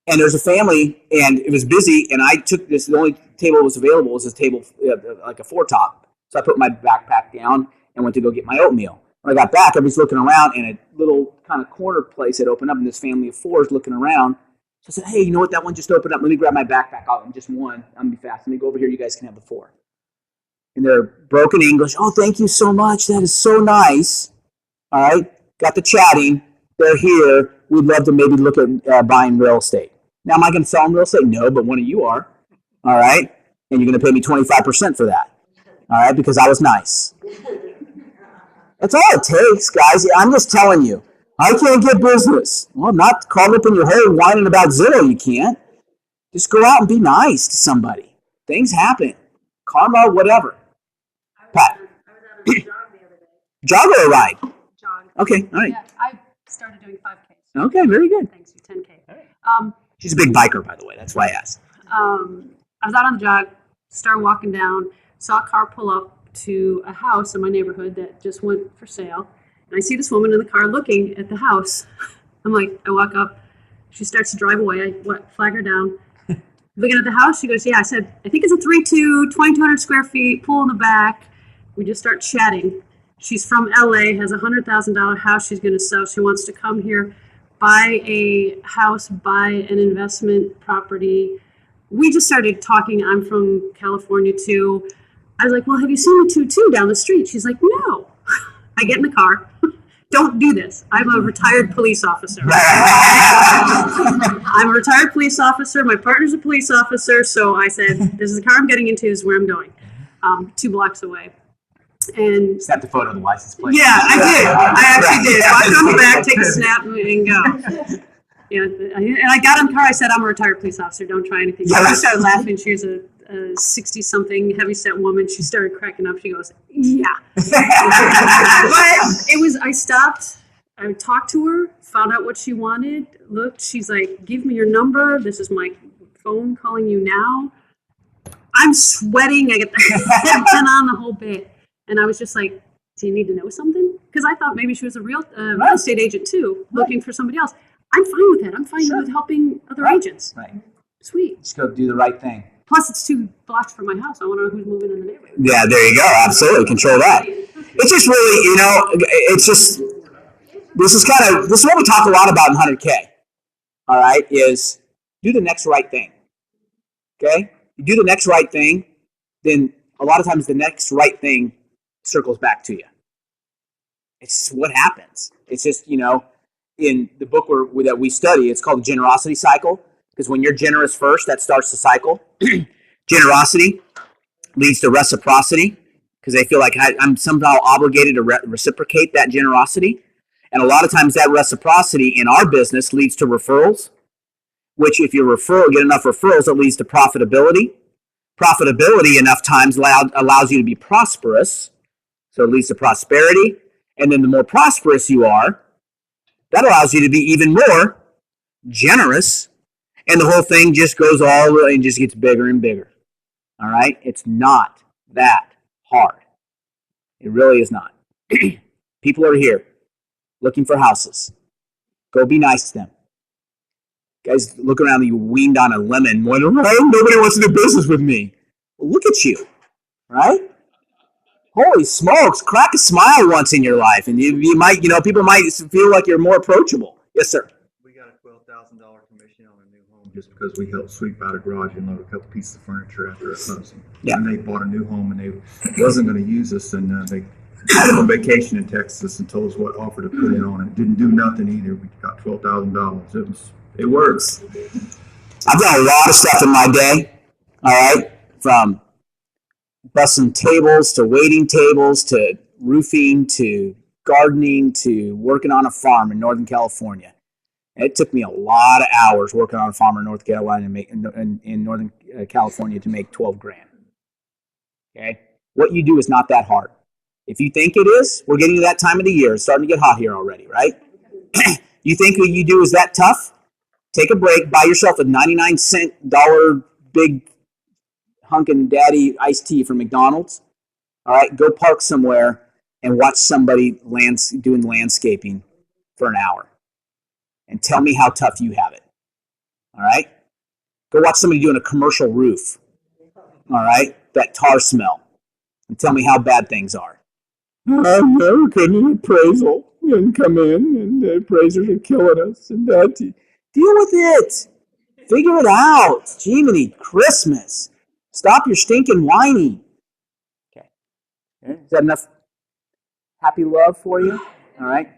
[SPEAKER 3] And there's a family, and it was busy, and I took this. The only table that was available was this table, like a 4-top. So I put my backpack down and went to go get my oatmeal. When I got back, everybody's looking around, and a little kind of corner place had opened up, and this family of 4 is looking around. So I said, hey, you know what? That one just opened up. Let me grab my backpack out. I'm just one. I'm going to be fast. Let me go over here. You guys can have the 4. And they're broken English. Oh, thank you so much. That is so nice. All right. Got the chatting. They're here. We'd love to maybe look at buying real estate. Now, am I going to sell them real estate? No, but one of you are. All right. And you're going to pay me 25% for that. All right. Because I was nice. That's all it takes, guys. I'm just telling you. I can't get business. Well, not crawling up in your hole whining about Zillow. You can't. Just go out and be nice to somebody. Things happen. Karma, whatever. Pat.
[SPEAKER 11] I was out on a jog the other day.
[SPEAKER 3] Jog or a ride?
[SPEAKER 11] Jog.
[SPEAKER 3] Okay, all right.
[SPEAKER 11] Yeah, I started doing 5Ks.
[SPEAKER 3] Okay, very good.
[SPEAKER 11] Thanks for 10K.
[SPEAKER 3] She's a big biker, by the way. That's why I asked.
[SPEAKER 11] I was out on the jog, started walking down, saw a car pull up to a house in my neighborhood that just went for sale. And I see this woman in the car looking at the house. I'm like, I walk up. She starts to drive away. I flag her down. Looking at the house, she goes, yeah. I said, I think it's a 3-2, 2,200 square feet, pool in the back. We just start chatting. She's from LA, has a $100,000 house she's going to sell. She wants to come here, buy a house, buy an investment property. We just started talking. I'm from California too. I was like, well, have you seen the 2-2 down the street? She's like, no. I get in the car. Don't do this. I'm a retired police officer. I'm a retired police officer. My partner's a police officer. So I said, this is the car I'm getting into. This is where I'm going. 2 blocks away. And
[SPEAKER 3] Snap the photo of the license plate.
[SPEAKER 11] yeah, I did. I actually did. Walked on the back, take a snap, and go. Yeah, and I got in the car. I said, I'm a retired police officer. Don't try anything. She started laughing. She was a 60-something heavyset woman. She started cracking up. She goes, yeah. But it was, I stopped. I talked to her, found out what she wanted. Looked, she's like, give me your number. This is my phone calling you now. I'm sweating. I get the headband on the whole bit. And I was just like, do you need to know something? Because I thought maybe she was a real estate agent too, looking for somebody else. I'm fine with that. I'm fine with helping other agents.
[SPEAKER 3] Right.
[SPEAKER 11] Sweet.
[SPEAKER 3] Just go do the right thing.
[SPEAKER 11] Plus, it's 2 blocks from my house. I want to know who's moving in the neighborhood.
[SPEAKER 3] Yeah, there you go. Absolutely. Control that. It's just really, it's just, this is what we talk a lot about in 100K. All right, is do the next right thing. Okay? You do the next right thing, then a lot of times the next right thing circles back to you. It's what happens. It's just, in the book that we study, it's called the generosity cycle. Because when you're generous first, that starts the cycle. Generosity leads to reciprocity, because they feel like I'm somehow obligated to reciprocate that generosity. And a lot of times that reciprocity in our business leads to referrals, which if you get enough referrals, it leads to profitability. Profitability enough times allows you to be prosperous, so it leads to prosperity. And then the more prosperous you are, that allows you to be even more generous. And the whole thing just goes and just gets bigger and bigger. All right? It's not that hard. It really is not. People are here looking for houses. Go be nice to them. Guys, look around you weaned on a lemon. Wonder why nobody wants to do business with me. Well, look at you, right? Holy smokes, crack a smile once in your life, and you might, people might feel like you're more approachable. Yes, sir.
[SPEAKER 10] We got a $12,000 commission on a new home just because we helped sweep out a garage and load a couple pieces of furniture after a closing.
[SPEAKER 3] Yeah.
[SPEAKER 10] And they bought a new home and they wasn't going to use us, and they went on vacation in Texas and told us what offer to put in on it. Didn't do nothing either. We got $12,000. It works.
[SPEAKER 3] I've done a lot of stuff in my day. All right, from bussing tables to waiting tables to roofing to gardening to working on a farm in Northern California. It took me a lot of hours working on a farm in North Carolina in Northern California to make $12,000. Okay, what you do is not that hard. If you think it is, we're getting to that time of the year. It's starting to get hot here already, right? You think what you do is that tough? Take a break. Buy yourself a 99-cent big hunkin' daddy iced tea from McDonald's. All right, go park somewhere and watch somebody doing landscaping for an hour. And tell me how tough you have it. All right? Go watch somebody doing a commercial roof. All right? That tar smell. And tell me how bad things are. I'm never getting an appraisal. And come in, and the appraisers are killing us. And that. Deal with it. Figure it out. Jiminy Christmas. Stop your stinking whining. Okay. Is that enough happy love for you? All right.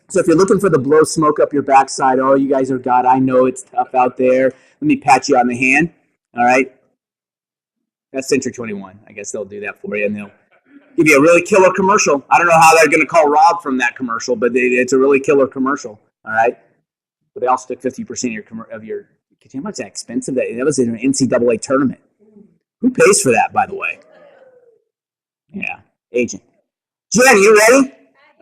[SPEAKER 3] So if you're looking for the blow smoke up your backside, oh, you guys are God, I know it's tough out there. Let me pat you on the hand. All right. That's Century 21. I guess they'll do that for you, and they'll give you a really killer commercial. I don't know how they're going to call Rob from that commercial, but it's a really killer commercial. All right. But they also took 50% of your. Can you imagine how much that expensive that was in an NCAA tournament? Who pays for that, by the way? Yeah, agent. Jen, you ready?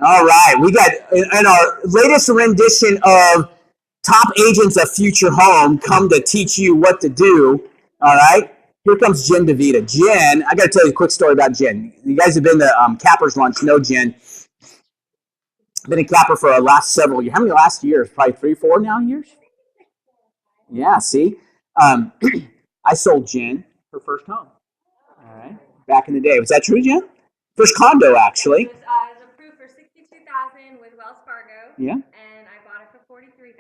[SPEAKER 3] All right, we got in our latest rendition of Top Agents of Future Home come to teach you what to do. All right, here comes Jen Davida. Jen, I got to tell you a quick story about Jen. You guys have been to Capper's Lunch, know Jen. Been a Capper for our last several years. How many last years? Probably 3, 4 now years? Yeah, see? I sold Jen her first home. All right, back in the day. Was that true, Jen? First condo, actually.
[SPEAKER 12] It was a
[SPEAKER 3] Yeah.
[SPEAKER 4] And I bought it for $43,000,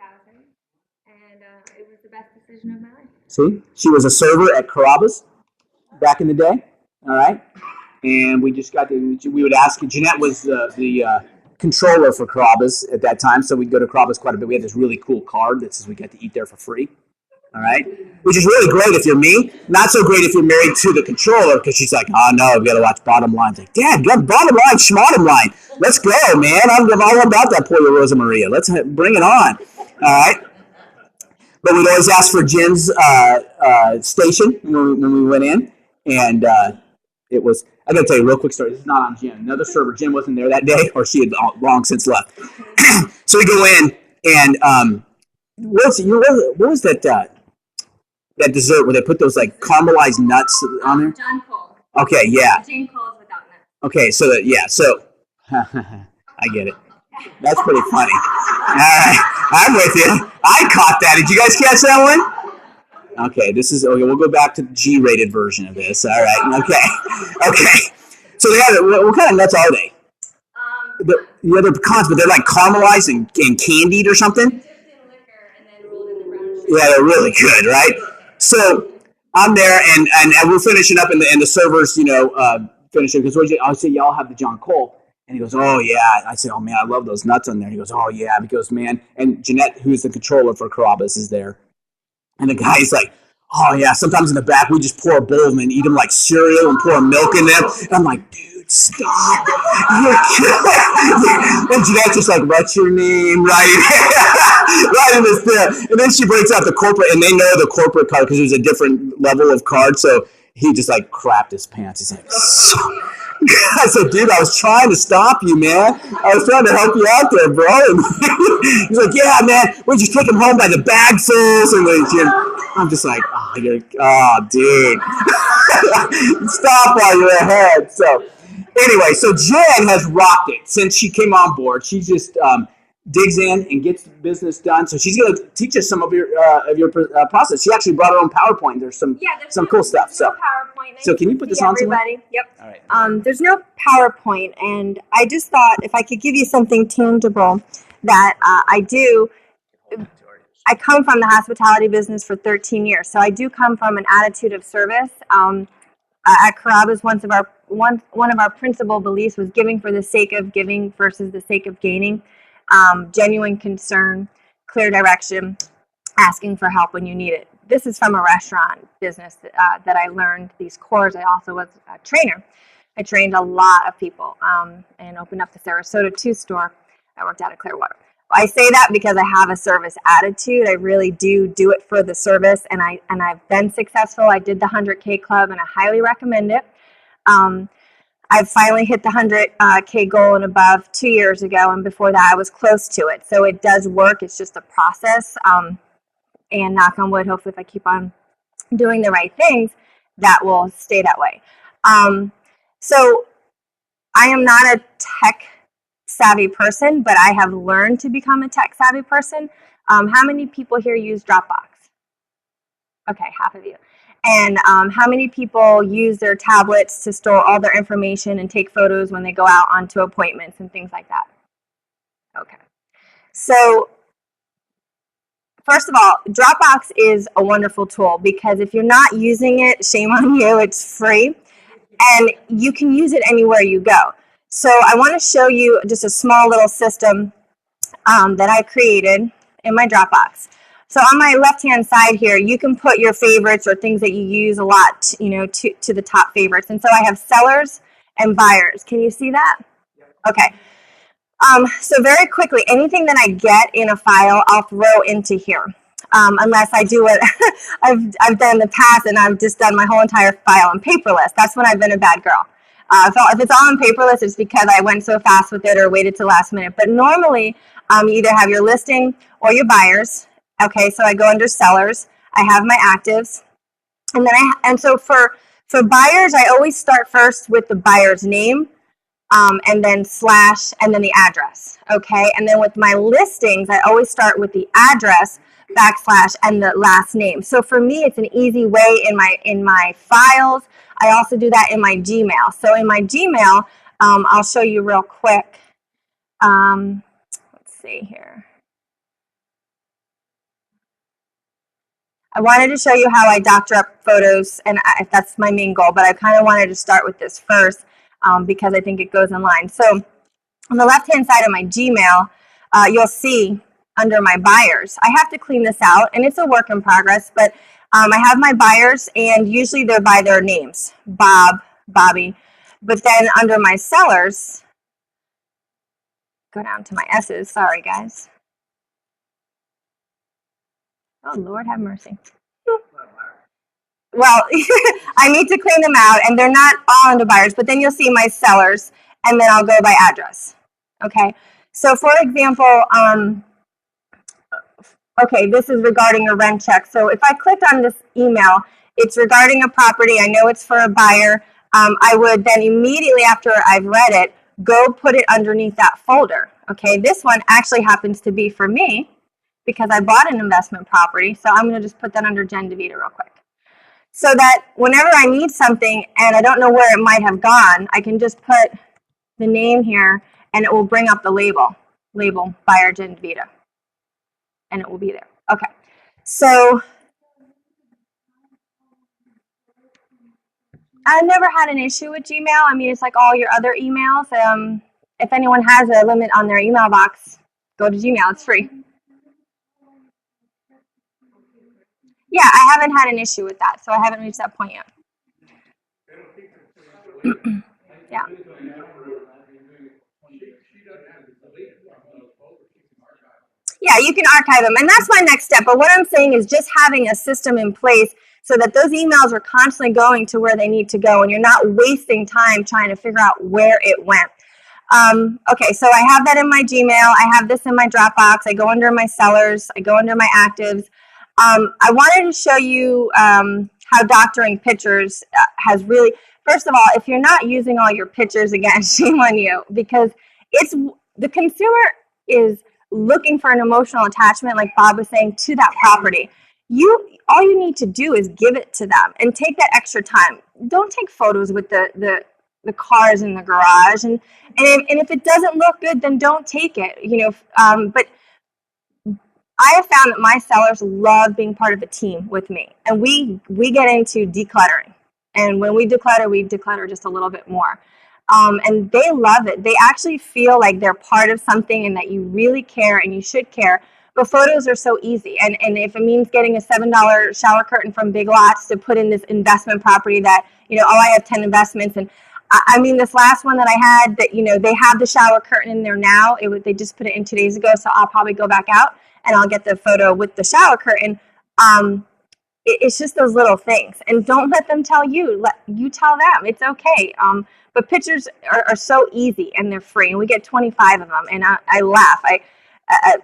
[SPEAKER 4] and it was the best decision of my life.
[SPEAKER 3] See, she was a server at Carrabba's back in the day. All right, and we just got to. We would ask. Jeanette was the controller for Carrabba's at that time, so we'd go to Carrabba's quite a bit. We had this really cool card that says we got to eat there for free. All right, which is really great if you're me. Not so great if you're married to the controller, because she's like, oh no, we got to watch Bottom Line. It's like, Dad, got Bottom Line, Schmottom Line. Let's go, man. I'm all about that Pollo Rosa Maria. Let's bring it on. All right. But we'd always ask for Jen's station when we went in, and it was. I got to tell you a real quick story. This is not on Jen. Another server, Jen wasn't there that day, or she had long since left. So we go in, and what was that? That dessert where they put those like caramelized nuts on there?
[SPEAKER 4] John Cole.
[SPEAKER 3] Okay, yeah.
[SPEAKER 4] Jane Cole's without nuts.
[SPEAKER 3] Okay, so I get it. That's pretty funny. All right, I'm with you. I caught that. Did you guys catch that one? Okay, we'll go back to the G-rated version of this. All right, okay. So they have what kind of nuts are they? They're pecans, but they're like caramelized and candied or something.
[SPEAKER 4] Dipped in liquor and then rolled in the brown sugar.
[SPEAKER 3] Yeah, they're really good, right? So I'm there, and we're finishing up, and the servers, finishing, because I say, y'all have the John Cole, and he goes, oh yeah. I say, oh man, I love those nuts on there. He goes, oh yeah. He goes, man, and Jeanette, who's the controller for Carrabba's, is there, and the guy's like, oh yeah. Sometimes in the back, we just pour a bowl of them and eat them like cereal and pour milk in them, and I'm like, dude, stop! You're kidding. And Jeanette's just like, what's your name? Right in this there. And then she breaks out the corporate, and they know the corporate card because it was a different level of card. So he just like crapped his pants. He's like, I said, dude, I was trying to stop you, man. I was trying to help you out there, bro. And he's like, yeah, man, we just take him home by the bagfuls. And I'm just like, dude. Stop while you're ahead. So anyway, so Jen has rocked it since she came on board. She just digs in and gets the business done. So she's going to teach us some of your process. She actually brought her own PowerPoint. There's some cool stuff.
[SPEAKER 12] No PowerPoint.
[SPEAKER 3] So can you put this on somewhere?
[SPEAKER 12] Yep.
[SPEAKER 3] All right.
[SPEAKER 12] There's no PowerPoint, and I just thought if I could give you something tangible that I do. I come from the hospitality business for 13 years, so I do come from an attitude of service. At Carrabba's, one of our principal beliefs was giving for the sake of giving versus the sake of gaining. Genuine concern, clear direction, asking for help when you need it. This is from a restaurant business that I learned these cores. I also was a trainer. I trained a lot of people and opened up the Sarasota 2 store. I worked out of Clearwater. I say that because I have a service attitude. I really do it for the service, and I've been successful. I did the 100K club, and I highly recommend it. I've finally hit the 100K goal and above 2 years ago, and before that I was close to it. So it does work. It's just a process, and knock on wood, hopefully if I keep on doing the right things, that will stay that way. So I am not a tech savvy person, but I have learned to become a tech savvy person. How many people here use Dropbox? Okay, half of you. And how many people use their tablets to store all their information and take photos when they go out onto appointments and things like that? Okay. So first of all, Dropbox is a wonderful tool because if you're not using it, shame on you, it's free. And you can use it anywhere you go. So I want to show you just a small little system that I created in my Dropbox. So on my left-hand side here, you can put your favorites or things that you use a lot, to the top favorites. And so I have sellers and buyers. Can you see that? Okay. So very quickly, anything that I get in a file, I'll throw into here. Unless I do what I've done in the past, and I've just done my whole entire file on paperless. That's when I've been a bad girl. If it's all on paperless, it's because I went so fast with it or waited till last minute. But normally, you either have your listing or your buyers. Okay, so I go under sellers. I have my actives, and then so for buyers, I always start first with the buyer's name, and then slash, and then the address. Okay, and then with my listings, I always start with the address, backslash, and the last name. So for me, it's an easy way in my files. I also do that in my Gmail. So in my Gmail, I'll show you real quick. Let's see here. I wanted to show you how I doctor up photos, and that's my main goal, but I kind of wanted to start with this first because I think it goes in line. So on the left-hand side of my Gmail, you'll see under my buyers. I have to clean this out, and it's a work in progress, but I have my buyers, and usually they're by their names, Bob, Bobby. But then under my sellers, go down to my S's, sorry guys. Oh, Lord have mercy. Well, I need to clean them out, and they're not all under buyers, but then you'll see my sellers, and then I'll go by address. Okay, so for example, okay, this is regarding a rent check. So if I clicked on this email, it's regarding a property. I know it's for a buyer. I would then immediately after I've read it, go put it underneath that folder. Okay, this one actually happens to be for me because I bought an investment property. So I'm going to just put that under Jen Davida real quick. So that whenever I need something and I don't know where it might have gone, I can just put the name here and it will bring up the label buyer Jen Davida. And it will be there. Okay, so I've never had an issue with Gmail. I mean, it's like all your other emails. If anyone has a limit on their email box, go to Gmail. It's free. Yeah, I haven't had an issue with that, so I haven't reached that point yet. Yeah. Yeah, you can archive them, and that's my next step. But what I'm saying is just having a system in place so that those emails are constantly going to where they need to go, and you're not wasting time trying to figure out where it went. Okay, so I have that in my Gmail. I have this in my Dropbox. I go under my sellers. I go under my actives. I wanted to show you how doctoring pictures has really, first of all, if you're not using all your pictures, again, shame on you, because it's the consumer is looking for an emotional attachment, like Bob was saying, to that property. All you need to do is give it to them and take that extra time. Don't take photos with the cars in the garage, and if it doesn't look good, then don't take it. But I have found that my sellers love being part of a team with me, and we get into decluttering. And when we declutter just a little bit more. And they love it. They actually feel like they're part of something and that you really care and you should care. But photos are so easy. And if it means getting a $7 shower curtain from Big Lots to put in this investment property that, I have 10 investments. And I mean, this last one that I had that, they have the shower curtain in there now. They just put it in 2 days ago. So I'll probably go back out and I'll get the photo with the shower curtain. It's just those little things, and don't let them tell you. You tell them. It's okay. But pictures are so easy and they're free, and we get 25 of them. And I laugh.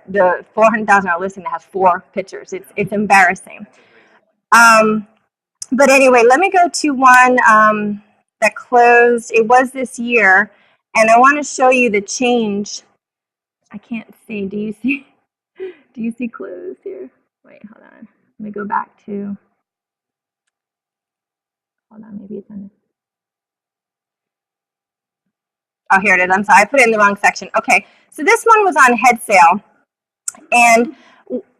[SPEAKER 12] The $400,000 listing that has 4 pictures. It's embarrassing. But anyway, let me go to one that closed. It was this year, and I want to show you the change. I can't see. Do you see? Do you see closed here? Wait, hold on. Let me go back to, hold on, maybe it's on. Oh, here it is. I'm sorry, I put it in the wrong section. Okay, so this one was on head sale. And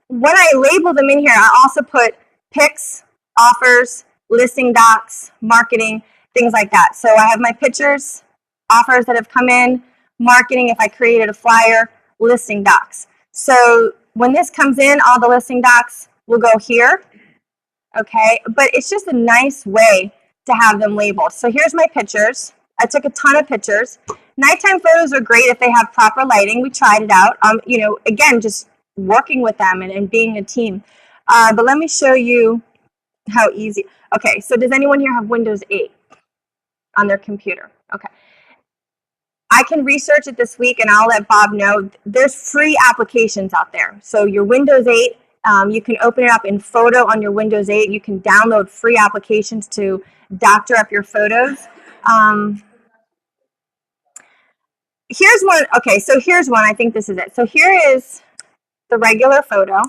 [SPEAKER 12] when I label them in here, I also put pics, offers, listing docs, marketing, things like that. So I have my pictures, offers that have come in, marketing if I created a flyer, listing docs. So when this comes in, all the listing docs will go here. Okay, but it's just a nice way to have them labeled. So here's my pictures. I took a ton of pictures. Nighttime photos are great if they have proper lighting. We tried it out. Again, just working with them and being a team. But let me show you how easy. Okay, so does anyone here have Windows 8 on their computer? Okay. I can research it this week and I'll let Bob know. There's free applications out there. So your Windows 8, you can open it up in photo on your Windows 8. You can download free applications to doctor up your photos. Here's one. Okay, so here's one. I think this is it. So here is the regular photo.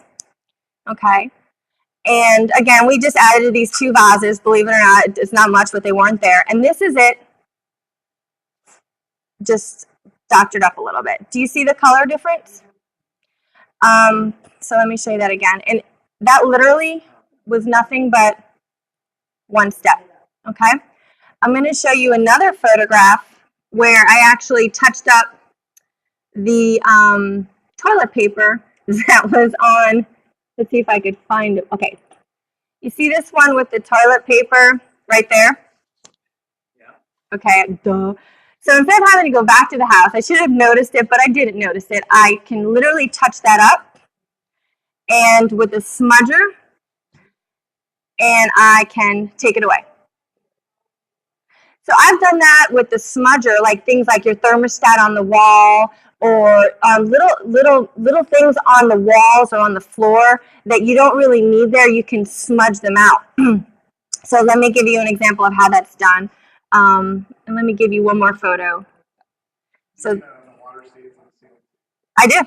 [SPEAKER 12] Okay. And again, we just added these 2 vases. Believe it or not, it's not much, but they weren't there. And this is it. Just doctored up a little bit. Do you see the color difference? So let me show you that again. And that literally was nothing but one step, okay? I'm going to show you another photograph where I actually touched up the toilet paper that was on, let's see if I could find it. Okay, you see this one with the toilet paper right there?
[SPEAKER 1] Yeah.
[SPEAKER 12] Okay, duh. So instead of having to go back to the house, I should have noticed it, but I didn't notice it. I can literally touch that up and with a smudger, and I can take it away. So I've done that with the smudger, like things like your thermostat on the wall, or little things on the walls or on the floor that you don't really need there. You can smudge them out. So let me give you an example of how that's done. And let me give you one more photo. So I do.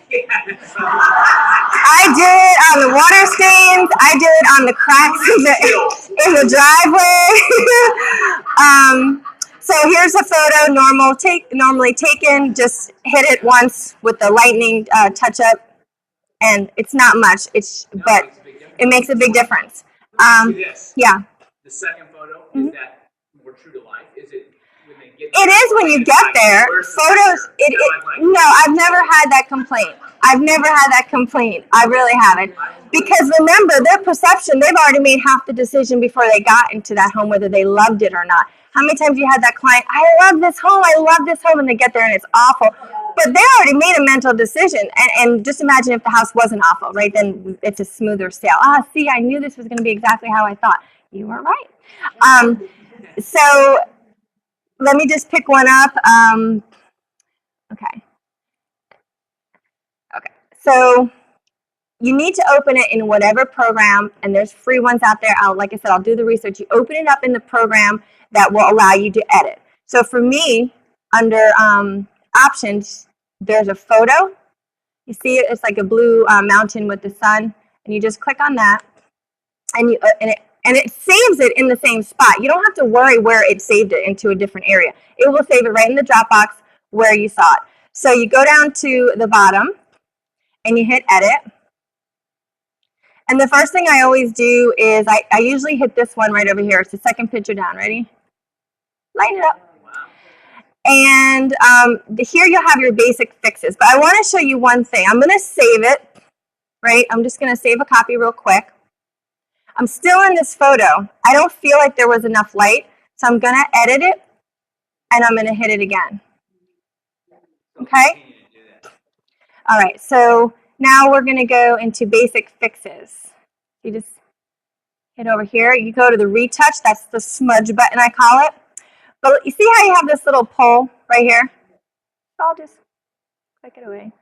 [SPEAKER 12] I do it on the water stains. I do it on the cracks in the driveway. So here's a photo normally taken. Just hit it once with the lightning touch up, and it's not much. But it makes a big difference. Yeah.
[SPEAKER 1] The second photo, is that more true to life? Is it when they get
[SPEAKER 12] there? It is when you get there. Photos, no, I've never had that complaint. I really haven't. Because remember, their perception, they've already made half the decision before they got into that home, whether they loved it or not. How many times you had that client, I love this home, and they get there and it's awful. But they already made a mental decision. And just imagine if the house wasn't awful, right? Then it's a smoother sale. See, I knew this was going to be exactly how I thought. You were right. So let me just pick one up. Okay. So you need to open it in whatever program, and there's free ones out there. Like I said, I'll do the research. You open it up in the program that will allow you to edit. So for me, under options, there's a photo. You see it? It's like a blue mountain with the sun, and you just click on that, and it saves it in the same spot. You don't have to worry where it saved it into a different area. It will save it right in the Dropbox where you saw it. So you go down to the bottom, and you hit edit. And the first thing I always do is I usually hit this one right over here. It's the second picture down. Ready? Lighten it up. And here you'll have your basic fixes. But I want to show you one thing. I'm going to save it, right? I'm just going to save a copy real quick. I'm still in this photo. I don't feel like there was enough light, so I'm going to edit it, and I'm going to hit it again. Okay? All right, so now we're going to go into basic fixes. You just hit over here. You go to the retouch. That's the smudge button, I call it. But you see how you have this little pole right here? So I'll just click it away.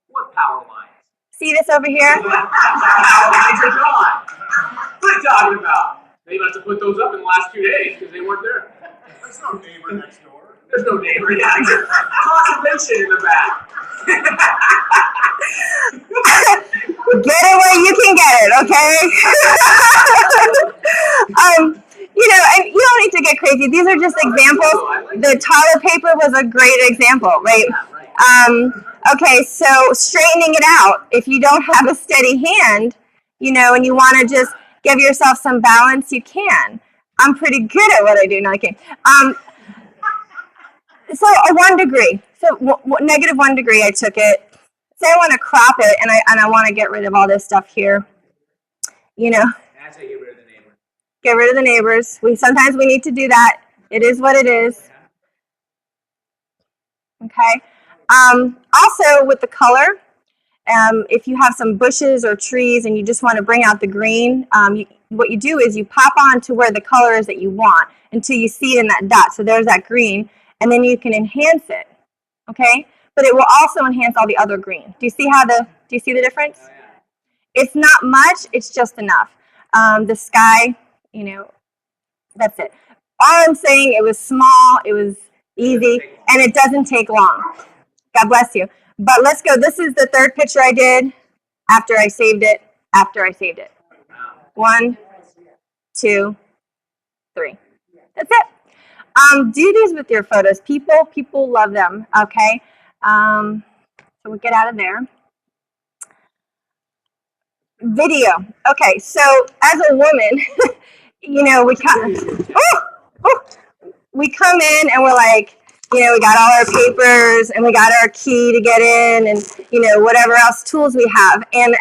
[SPEAKER 1] What power lines?
[SPEAKER 12] See this over here?
[SPEAKER 1] What power lines are gone? What are you talking about? They must have put those up in the last 2 days because they weren't there.
[SPEAKER 5] There's no neighbor next door.
[SPEAKER 1] There's no neighbor. Yeah, conservation in the back.
[SPEAKER 12] Get it where you can get it, okay? And you don't need to get crazy. These are just examples. The toilet paper was a great example, right? Okay, so straightening it out. If you don't have a steady hand, and you want to just give yourself some balance, you can. I'm pretty good at what I do. No, I can't. So a 1 degree. So negative 1 degree, I took it. Say I want to crop it, and I want to get rid of all this stuff here.
[SPEAKER 1] That's how you get rid of the neighbor.
[SPEAKER 12] Get rid of the neighbors. Sometimes we need to do that. It is what it is. Okay. Also, with the color, if you have some bushes or trees and you just want to bring out the green, what you do is you pop on to where the color is that you want until you see it in that dot. So there's that green, and then you can enhance it. Okay. But it will also enhance all the other green. Do you see the difference? Oh, yeah. It's not much. It's just enough. The sky, that's it. All I'm saying, it was small, it was easy, and it doesn't take long. God bless you. But let's go. This is the third picture I did after I saved it. 1, 2, 3. That's it. Do these with your photos. People love them, okay? So we'll get out of there. Video. Okay, so as a woman, you know, we come in and we're like, you know, we got all our papers and we got our key to get in and, you know, whatever else tools we have. And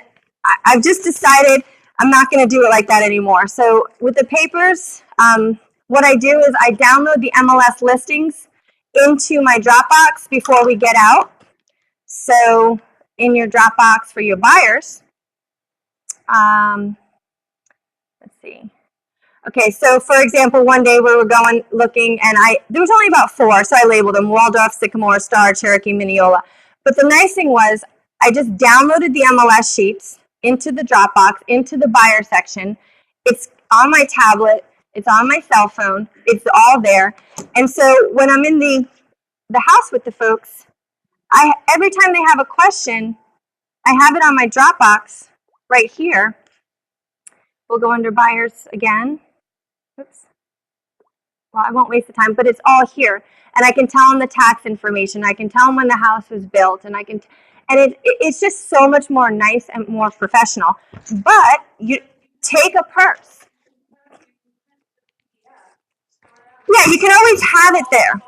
[SPEAKER 12] I've just decided I'm not going to do it like that anymore. So with the papers, what I do is I download the MLS listings into my Dropbox before we get out. So in your Dropbox for your buyers, let's see. Okay, so for example, one day we were going looking and there was only about 4, so I labeled them: Waldorf, Sycamore, Star, Cherokee, Mineola. But the nice thing was I just downloaded the MLS sheets into the Dropbox, into the buyer section. It's on my tablet, it's on my cell phone, it's all there. And so when I'm in the house with the folks, every time they have a question, I have it on my Dropbox right here. We'll go under buyers again. Oops. Well, I won't waste the time, but it's all here. And I can tell them the tax information. I can tell them when the house was built. And it's just so much more nice and more professional. But you take a purse. Yeah, you can always have it there.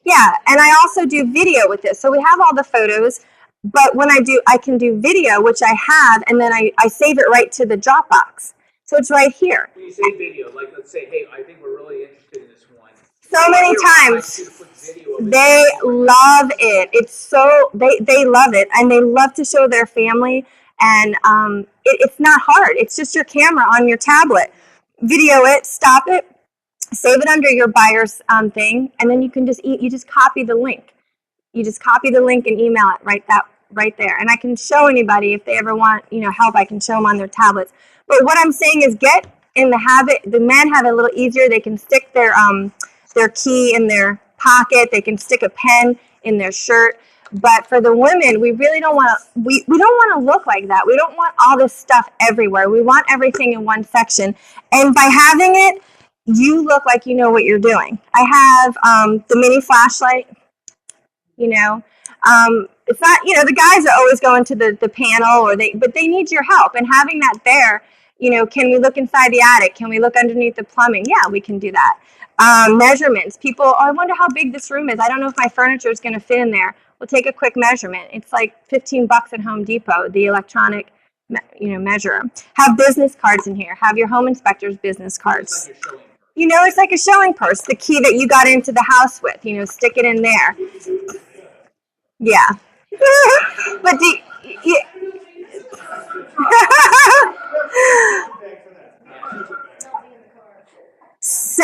[SPEAKER 12] Yeah, and I also do video with this. So we have all the photos, but when I can do video, which I have, and then I save it right to the Dropbox. So it's right here.
[SPEAKER 1] When you say video, like let's say, hey, I think we're really interested in this one.
[SPEAKER 12] So many times. They love it. It's so, they love it, and they love to show their family, and it's not hard. It's just your camera on your tablet. Video it, stop it, save it under your buyer's thing, and then you can you just copy the link. You just copy the link and email it right there. And I can show anybody if they ever want, you know, help. I can show them on their tablets. But what I'm saying is get in the habit. The men have it a little easier. They can stick their key in their pocket. They can stick a pen in their shirt. But for the women, we really don't want to. We don't want to look like that. We don't want all this stuff everywhere. We want everything in one section. And by having it, you look like you know what you're doing. I have the mini flashlight. You know, it's not, you know, the guys are always going to the panel but they need your help. And having that there, you know, can we look inside the attic? Can we look underneath the plumbing? Yeah, we can do that. Measurements. People, I wonder how big this room is. I don't know if my furniture is going to fit in there. We'll take a quick measurement. It's like $15 at Home Depot, the electronic, you know, measurer. Have business cards in here. Have your home inspector's business cards. You know, it's like a showing purse. The key that you got into the house with, you know, stick it in there. Yeah. But so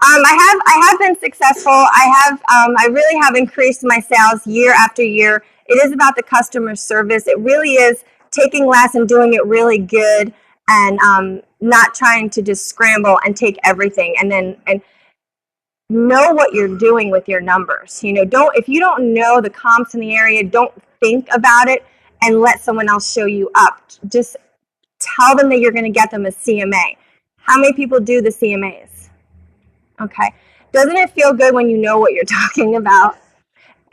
[SPEAKER 12] I have been successful. I really have increased my sales year after year. It is about the customer service. It really is taking less and doing it really good, and not trying to just scramble and take everything, and know what you're doing with your numbers. You know, if you don't know the comps in the area, don't think about it and let someone else show you up. Just tell them that you're going to get them a CMA. How many people do the CMAs? Okay. Doesn't it feel good when you know what you're talking about?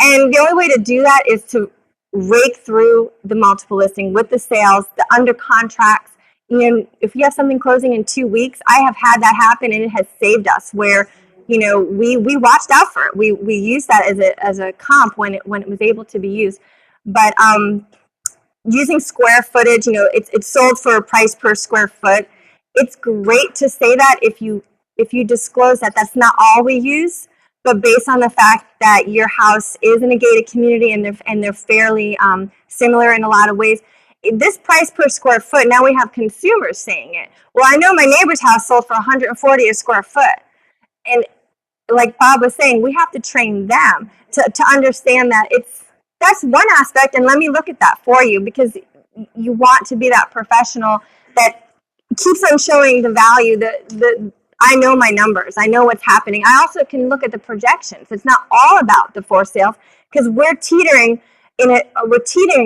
[SPEAKER 12] And the only way to do that is to rake through the multiple listing with the sales, the under contracts. You know, if you have something closing in 2 weeks, I have had that happen, and it has saved us where, you know, we watched out for it. We used that as a comp when it was able to be used. But using square footage, you know, it's sold for a price per square foot. It's great to say that if you disclose that that's not all we use, but based on the fact that your house is in a gated community and they're fairly similar in a lot of ways. This price per square foot, now we have consumers saying it. Well, I know my neighbor's house sold for $140 a square foot. And like Bob was saying, we have to train them to understand that that's one aspect, and let me look at that for you, because you want to be that professional that keeps on showing the value, I know my numbers, I know what's happening. I also can look at the projections. It's not all about the for sales, because we're teetering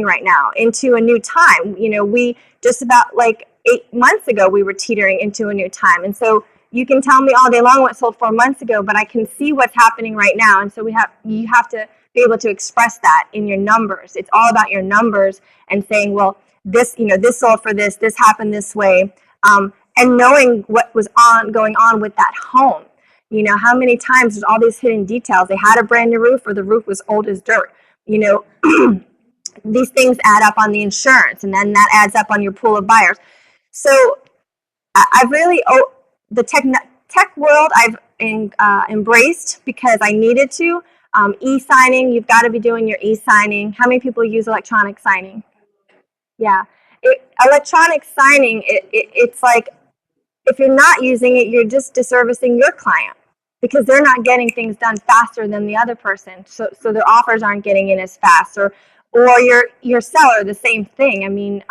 [SPEAKER 12] right now into a new time. You know, we just about like 8 months ago, we were teetering into a new time. And so you can tell me all day long what sold 4 months ago, but I can see what's happening right now. And so you have to be able to express that in your numbers. It's all about your numbers and saying, well, this, this sold for this happened this way, and knowing what was going on with that home. How many times there's all these hidden details. They had a brand new roof, or the roof was old as dirt. These things add up on the insurance, and then that adds up on your pool of buyers. So I've really, the tech world I've embraced because I needed to. E-signing, you've got to be doing your e-signing. How many people use electronic signing? Yeah. Electronic signing, it's like, if you're not using it, you're just disservicing your client because they're not getting things done faster than the other person. So their offers aren't getting in as fast, or your seller, the same thing. I mean,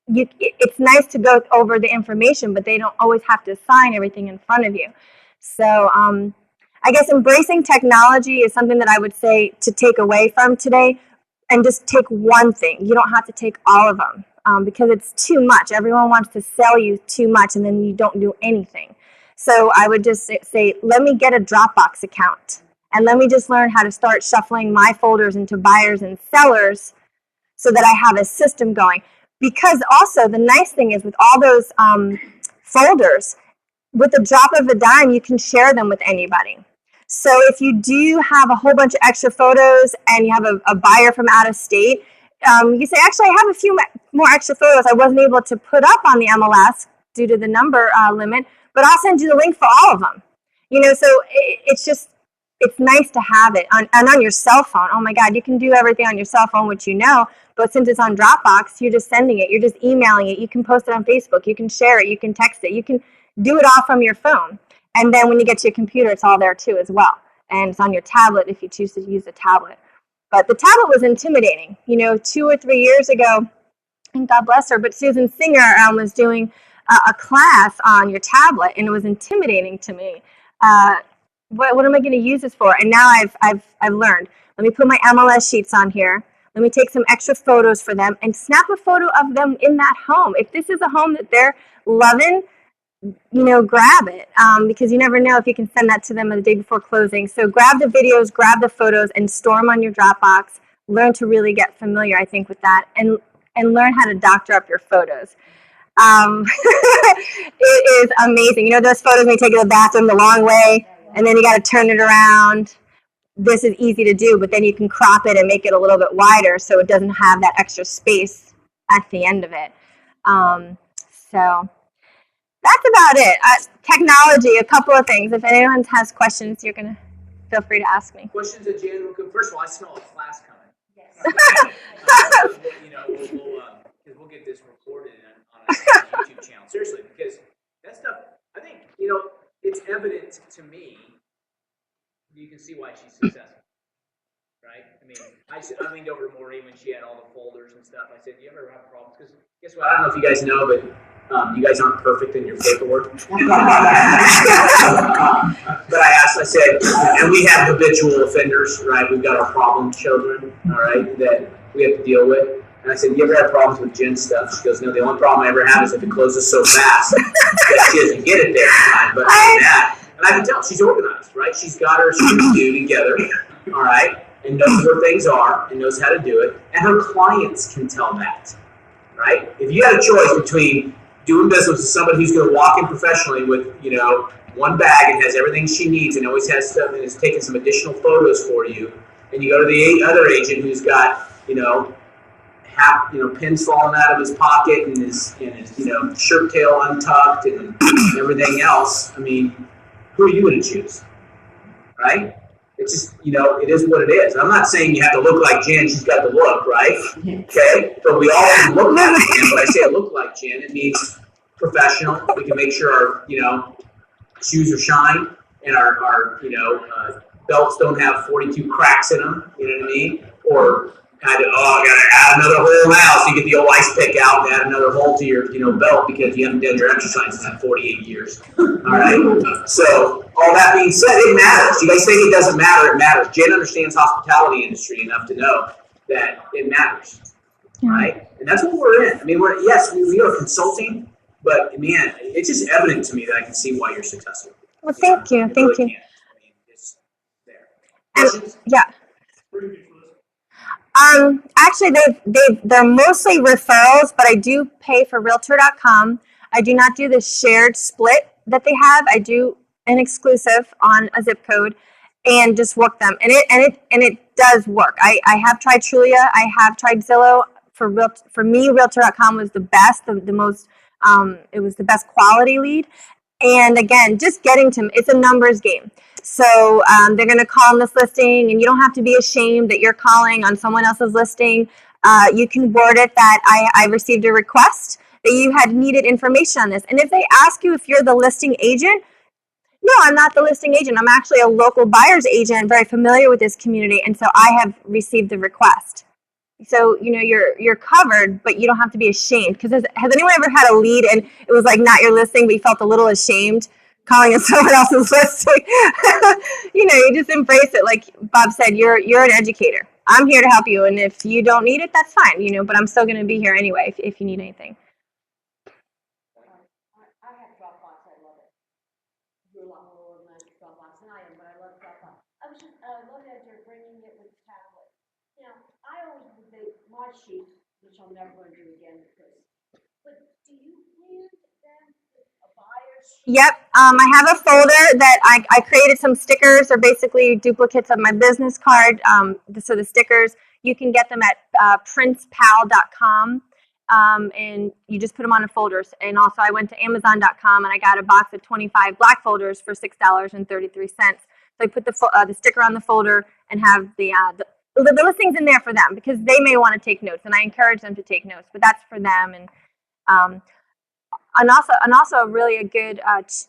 [SPEAKER 12] it's nice to go over the information, but they don't always have to sign everything in front of you. So I guess embracing technology is something that I would say to take away from today, and just take one thing. You don't have to take all of them. Because it's too much. Everyone wants to sell you too much, and then you don't do anything. So I would just say, let me get a Dropbox account, and let me just learn how to start shuffling my folders into buyers and sellers so that I have a system going. Because also the nice thing is with all those folders, with the drop of a dime, you can share them with anybody. So if you do have a whole bunch of extra photos and you have a buyer from out of state, you say, actually, I have a few more extra photos I wasn't able to put up on the MLS due to the number limit, but I'll send you the link for all of them. So it's nice to have it on your cell phone. Oh my God, you can do everything on your cell phone, which but since it's on Dropbox, you're just sending it, you're just emailing it. You can post it on Facebook, you can share it, you can text it, you can do it all from your phone. And then when you get to your computer, it's all there too as well. And it's on your tablet if you choose to use a tablet. But the tablet was intimidating. 2 or 3 years ago, and God bless her, but Susan Singer was doing a class on your tablet, and it was intimidating to me. What am I going to use this for? And now I've learned. Let me put my MLS sheets on here. Let me take some extra photos for them and snap a photo of them in that home. If this is a home that they're loving, grab it, because you never know if you can send that to them the day before closing. So grab the videos, grab the photos, and store them on your Dropbox. Learn to really get familiar, I think, with that, and learn how to doctor up your photos. It is amazing. Those photos when you take it to the bathroom the long way, and then you got to turn it around. This is easy to do, but then you can crop it and make it a little bit wider so it doesn't have that extra space at the end of it. So that's about it. Technology, a couple of things. If anyone has questions, you're going to feel free to ask me.
[SPEAKER 1] Questions that Jan will come. First of all, I smell a class coming. Yes. We'll get this recorded on a YouTube channel. Seriously, because that stuff, I think, it's evident to me. You can see why she's successful, right? I mean, I leaned over to Maureen when she had all the folders and stuff. I said, "Do you ever have problems?" Because guess what? I don't know if you guys know, but you guys aren't perfect in your paperwork. But I said, and we have habitual offenders, right? We've got our problem children, all right, that we have to deal with. And I said, "Do you ever have problems with Jen's stuff?" She goes, "No, the only problem I ever have is if it closes so fast that she doesn't get it there in time." But other than that, and I can tell she's organized, right? She's got her do together, all right, and knows where things are and knows how to do it. And her clients can tell that, right? If you had a choice between doing business with somebody who's going to walk in professionally with, one bag and has everything she needs and always has stuff and is taking some additional photos for you, and you go to the other agent who's got, half, pins falling out of his pocket and his shirt tail untucked and everything else. I mean, who are you going to choose, right? It's just, it is what it is. I'm not saying you have to look like Jen. She's got the look, right? Okay, but we all can look like Jen. But I say look like Jen, it means professional. We can make sure our, shoes are shined and our belts don't have 42 cracks in them. You know what I mean? Or I gotta add another hole now, so you get the old ice pick out and add another hole to your belt because you haven't done your exercises in 48 years. All right. So all that being said, it matters. You guys think it doesn't matter? It matters. Jen understands hospitality industry enough to know that it matters. Right? And that's what we're in. I mean, we are consulting, but man, it's just evident to me that I can see why you're successful.
[SPEAKER 12] Well, thank you. Thank you.
[SPEAKER 1] I mean, it's there. Questions?
[SPEAKER 12] Yeah. Actually, they're mostly referrals, but I do pay for Realtor.com. I do not do the shared split that they have. I do an exclusive on a zip code, and just work them, and it does work. I have tried Trulia. I have tried Zillow. For me, Realtor.com was the best, the most. It was the best quality lead. And again, just getting to it's a numbers game. So they're going to call on this listing, and you don't have to be ashamed that you're calling on someone else's listing. You can word it that I received a request that you had needed information on this. And if they ask you if you're the listing agent, no, I'm not the listing agent. I'm actually a local buyer's agent, very familiar with this community, and so I have received the request. So you're covered, but you don't have to be ashamed. Because has anyone ever had a lead and it was like not your listing, but you felt a little ashamed calling it someone else's listing? You just embrace it. Like Bob said, you're an educator. I'm here to help you, and if you don't need it, that's fine. But I'm still going to be here anyway if you need anything.
[SPEAKER 11] I have Dropbox. I love it. You're a lot more organized with Dropbox than I am, but I love Dropbox. I love that you're bringing it with tablet. I always debate my sheets, which I'm never going to do again but do you plan them with a buyer's sheet?
[SPEAKER 12] Yep, I have a folder that I created some stickers. They're basically duplicates of my business card. So the stickers, you can get them at princepal.com. And you just put them on the folders. And also I went to Amazon.com and I got a box of 25 black folders for $6.33. So I put the sticker on the folder and have the listings in there for them, because they may want to take notes, and I encourage them to take notes, but that's for them. And also really a good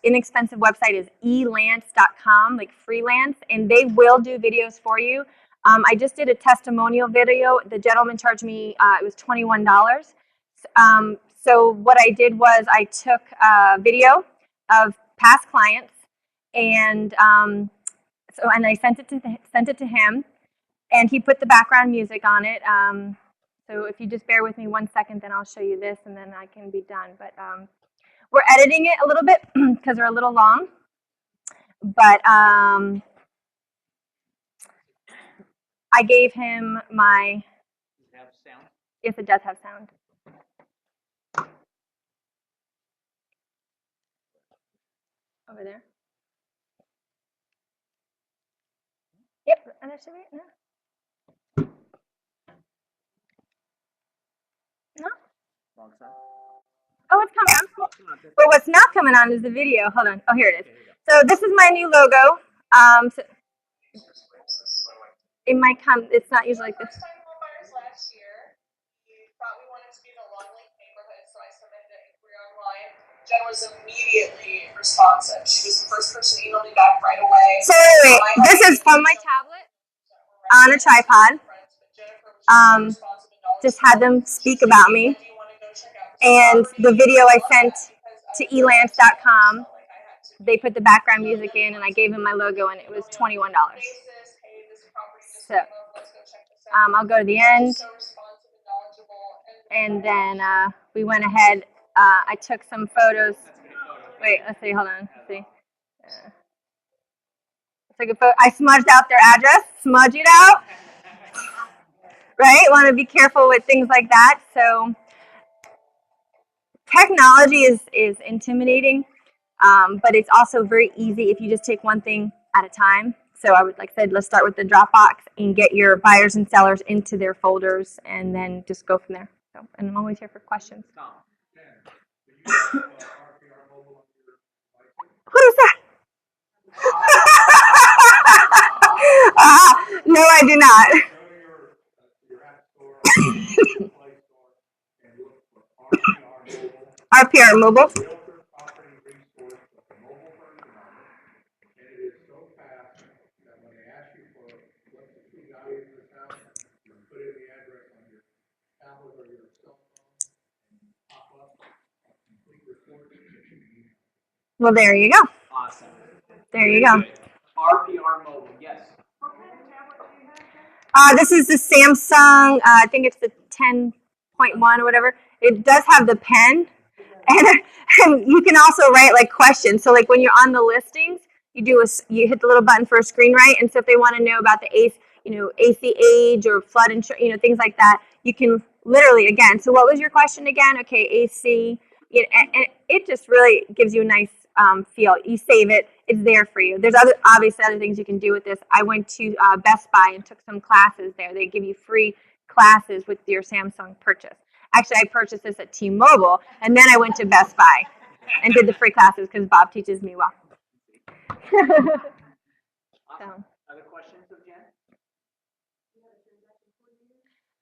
[SPEAKER 12] inexpensive website is elance.com, like freelance, and they will do videos for you. I just did a testimonial video. The gentleman charged me, it was $21. So what I did was I took a video of past clients, and and I sent it to him, and he put the background music on it. So if you just bear with me 1 second, then I'll show you this, and then I can be done. But we're editing it a little bit because they're a little long. But I gave him my.
[SPEAKER 1] Does it have sound?
[SPEAKER 12] Yes, it does have sound. Over there. Yep, and that should be it. No.
[SPEAKER 1] Wrong side.
[SPEAKER 12] Oh, it's coming on. But what's not coming on is the video. Hold on. Oh, here it is. So this is my new logo. So it might come. It's not usually like this.
[SPEAKER 8] First time home buyers last year. We thought we wanted to be in a Long Lake neighborhood, so I submitted an inquiry online. Jen was immediately responsive. She was the first person to email me back right away.
[SPEAKER 12] So wait, this is from my tablet on a tripod. Just had them speak about me. And the video I sent to elance.com, they put the background music in, and I gave them my logo, and it was $21. So I'll go to the end, and then we went ahead. I took some photos. Wait, let's see. Hold on. Let's see. Took a photo. I smudged out their address. Smudge it out. Right? Want to be careful with things like that. So technology is intimidating, but it's also very easy if you just take one thing at a time. So I would, like I said, let's start with the Dropbox and get your buyers and sellers into their folders, and then just go from there. So, and I'm always here for questions. What is that? No, I do not. RPR Mobile. Well, there you go.
[SPEAKER 1] Awesome.
[SPEAKER 12] There you go.
[SPEAKER 1] RPR Mobile, yes.
[SPEAKER 12] This is the Samsung, I think it's the 10.1 or whatever. It does have the pen, and you can also write like questions. So like when you're on the listings, you hit the little button for a screen write, and so if they want to know about the ACE, ACH or flood insurance, things like that. You can literally, again, so what was your question again? Okay, AC, and it just really gives you a nice feel. You save it, it's there for you. There's obviously other things you can do with this. I went to Best Buy and took some classes there. They give you free classes with your Samsung purchase. Actually, I purchased this at T-Mobile, and then I went to Best Buy and did the free classes because Bob teaches me well.
[SPEAKER 1] Awesome. Other questions of Jen?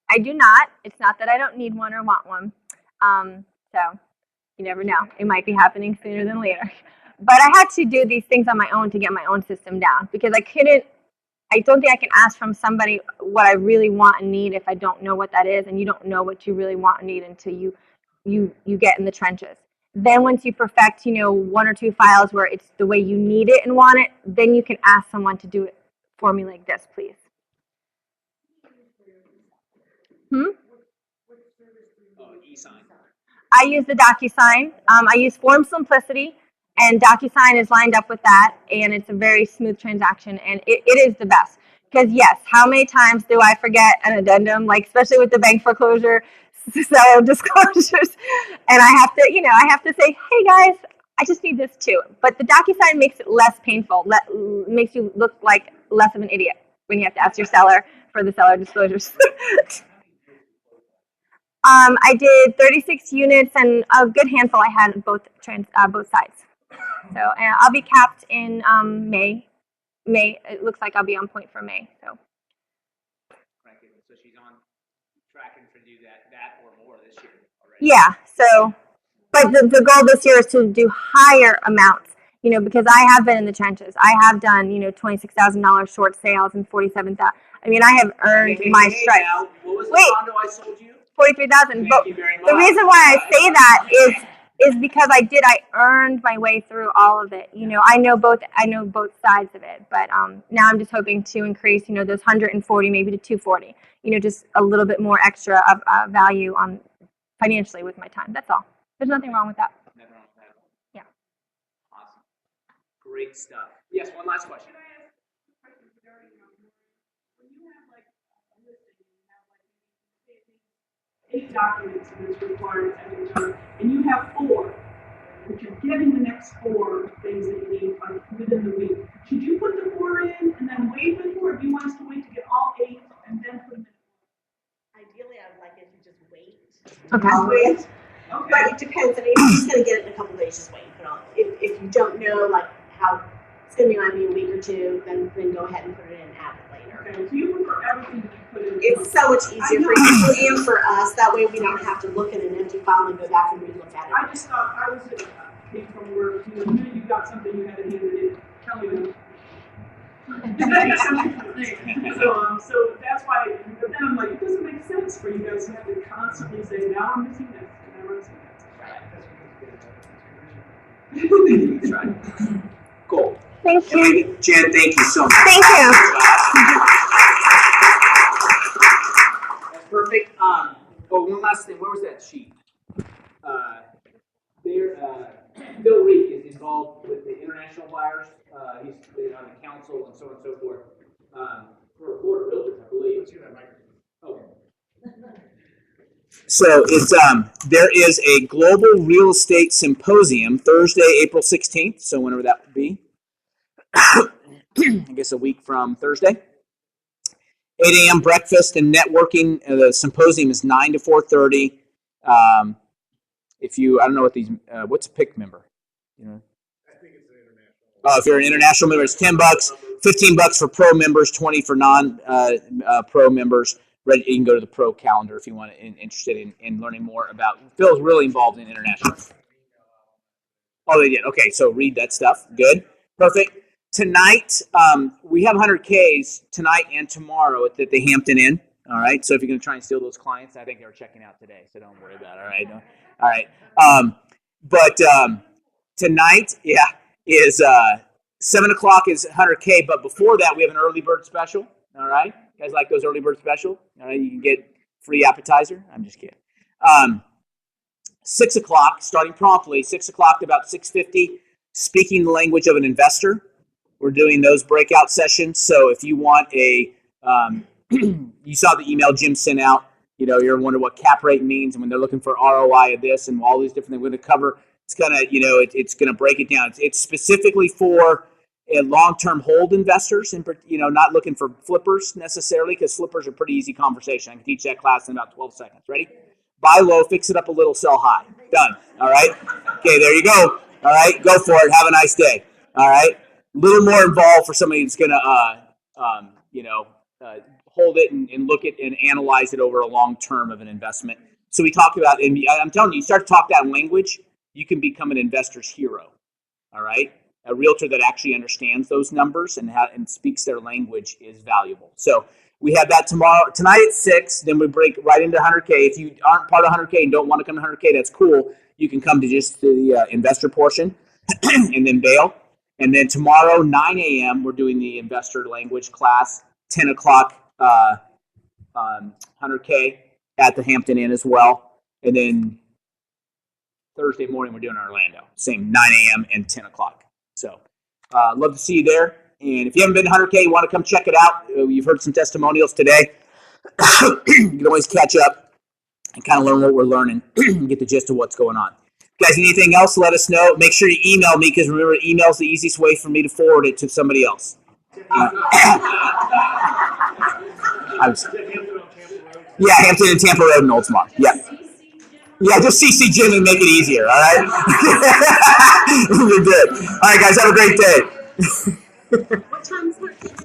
[SPEAKER 12] I do not. It's not that I don't need one or want one. So you never know. It might be happening sooner than later. But I had to do these things on my own to get my own system down because I don't think I can ask from somebody what I really want and need if I don't know what that is, and you don't know what you really want and need until you get in the trenches. Then once you perfect, one or two files where it's the way you need it and want it, then you can ask someone to do it for me like this, please.
[SPEAKER 1] E-sign.
[SPEAKER 12] I use the DocuSign. I use Form Simplicity, and DocuSign is lined up with that, and it's a very smooth transaction, and it is the best. Because yes, how many times do I forget an addendum, like especially with the bank foreclosure disclosures, and I have to say, hey guys, I just need this too. But the DocuSign makes it less painful, makes you look like less of an idiot when you have to ask your seller for the seller disclosures. I did 36 units, and a good handful I had on both sides. So I'll be capped in May. It looks like I'll be on point for May. So
[SPEAKER 1] she's on track and to do that or more this year already.
[SPEAKER 12] Yeah. So, but the goal this year is to do higher amounts. Because I have been in the trenches. I have done $26,000 short sales and 47,000. I mean, I have earned my stripes.
[SPEAKER 1] Now, what was the condo I sold you?
[SPEAKER 12] 43,000. But
[SPEAKER 1] Thank you very much.
[SPEAKER 12] the reason why I say that is because I earned my way through all of it. I know both sides of it. But now I'm just hoping to increase, those 140 maybe to 240. Just a little bit more extra of value on financially with my time. That's all. There's nothing wrong with that.
[SPEAKER 1] Nothing wrong with that.
[SPEAKER 12] Yeah.
[SPEAKER 1] Awesome. Great stuff. Yes, one last question.
[SPEAKER 7] Can I ask a question regarding when you have like a listing, you have like 8 documents and it's required to be done, and you have 4, but you're getting the next 4 things that you need within the week. Should you put the 4 in and then wait for 4, or do you want us to wait to get all 8 and then put them in?
[SPEAKER 6] Ideally, I would like it to just wait.
[SPEAKER 12] Okay.
[SPEAKER 6] Wait. Okay. But it depends. I mean, if you're just going to get it in a couple days, just wait. If you don't know how it's going to be maybe a week or 2, then go ahead and put it in and add it later.
[SPEAKER 7] Okay. So you prefer everything to be put in.
[SPEAKER 6] It's so much easier for you and for us. That way, we don't have to look at an empty file and go back and relook at it.
[SPEAKER 7] I just thought came from work. The minute you got something, you had to hand it in. Tell me that. So that's why. But then I'm like, it doesn't make sense for you guys to have to constantly say, now I'm missing this, and now I'm missing this.
[SPEAKER 1] That's right. Cool.
[SPEAKER 12] Thank you.
[SPEAKER 3] Jen, thank you so much.
[SPEAKER 12] Thank you.
[SPEAKER 1] That's perfect. One last thing. Where was that sheet? Bill Reek is involved with the international buyers. He's been on the council and so on and so forth. For Florida Realtors, I believe. Let's hear that microphone. Okay.
[SPEAKER 3] So it's there is a global real estate symposium Thursday, April 16th. So whenever that would be, I guess a week from Thursday. 8 a.m. breakfast and networking. The symposium is 9 to 4:30. I don't know what these. What's a PIC member? I think it's an international. If you're an international member, it's $10, $15 for pro members, 20 for non-pro members. You can go to the pro calendar if you want interested in learning more about. Phil's really involved in international. Oh, they did. Okay, so read that stuff. Good, perfect. Tonight we have 100Ks tonight and tomorrow at the Hampton Inn. All right, so if you're going to try and steal those clients, I think they were checking out today, so don't worry about it. All right. But tonight, is 7 o'clock is 100K. But before that, we have an early bird special. All right, you guys like those early bird special? All right, you can get free appetizer. I'm just kidding. 6 o'clock, starting promptly. 6 o'clock to about 6:50. Speaking the language of an investor. We're doing those breakout sessions. So if you want a You saw the email Jim sent out. You know, you're wondering what cap rate means, and when they're looking for ROI of this and all these different things we're going to cover, it's gonna, you know, it's going to break it down. It's specifically for long-term hold investors, and you know, not looking for flippers necessarily, because flippers are pretty easy conversation. I can teach that class in about 12 seconds. Ready? Buy low, fix it up a little, sell high. Done. All right. Okay, there you go. All right, go for it. Have a nice day. All right. A little more involved for somebody that's going to, you know, hold it and look at and analyze it over a long term of an investment. So we talk about, and I'm telling you, you start to talk that language, you can become an investor's hero. All right. A realtor that actually understands those numbers and speaks their language is valuable. So we have that tonight at 6. Then we break right into 100K. If you aren't part of 100K and don't want to come to 100K, that's cool. You can come to just the investor portion and then bail. And then tomorrow, 9 a.m., we're doing the investor language class. 10 o'clock, 100K at the Hampton Inn as well. And then Thursday morning, we're doing Orlando. Same 9 a.m. and 10 o'clock. So love to see you there. And if you haven't been to 100K, you want to come check it out. You've heard some testimonials today. You can always catch up and kind of learn what we're learning and get the gist of what's going on. Guys, anything else, let us know. Make sure you email me, because remember, email is the easiest way for me to forward it to somebody else. Yeah, Hampton and Tampa Road in Oldsmar. Yeah. Yeah, just CC Jim and make it easier, all right? You're good. All right, guys, have a great day.
[SPEAKER 6] What time is that?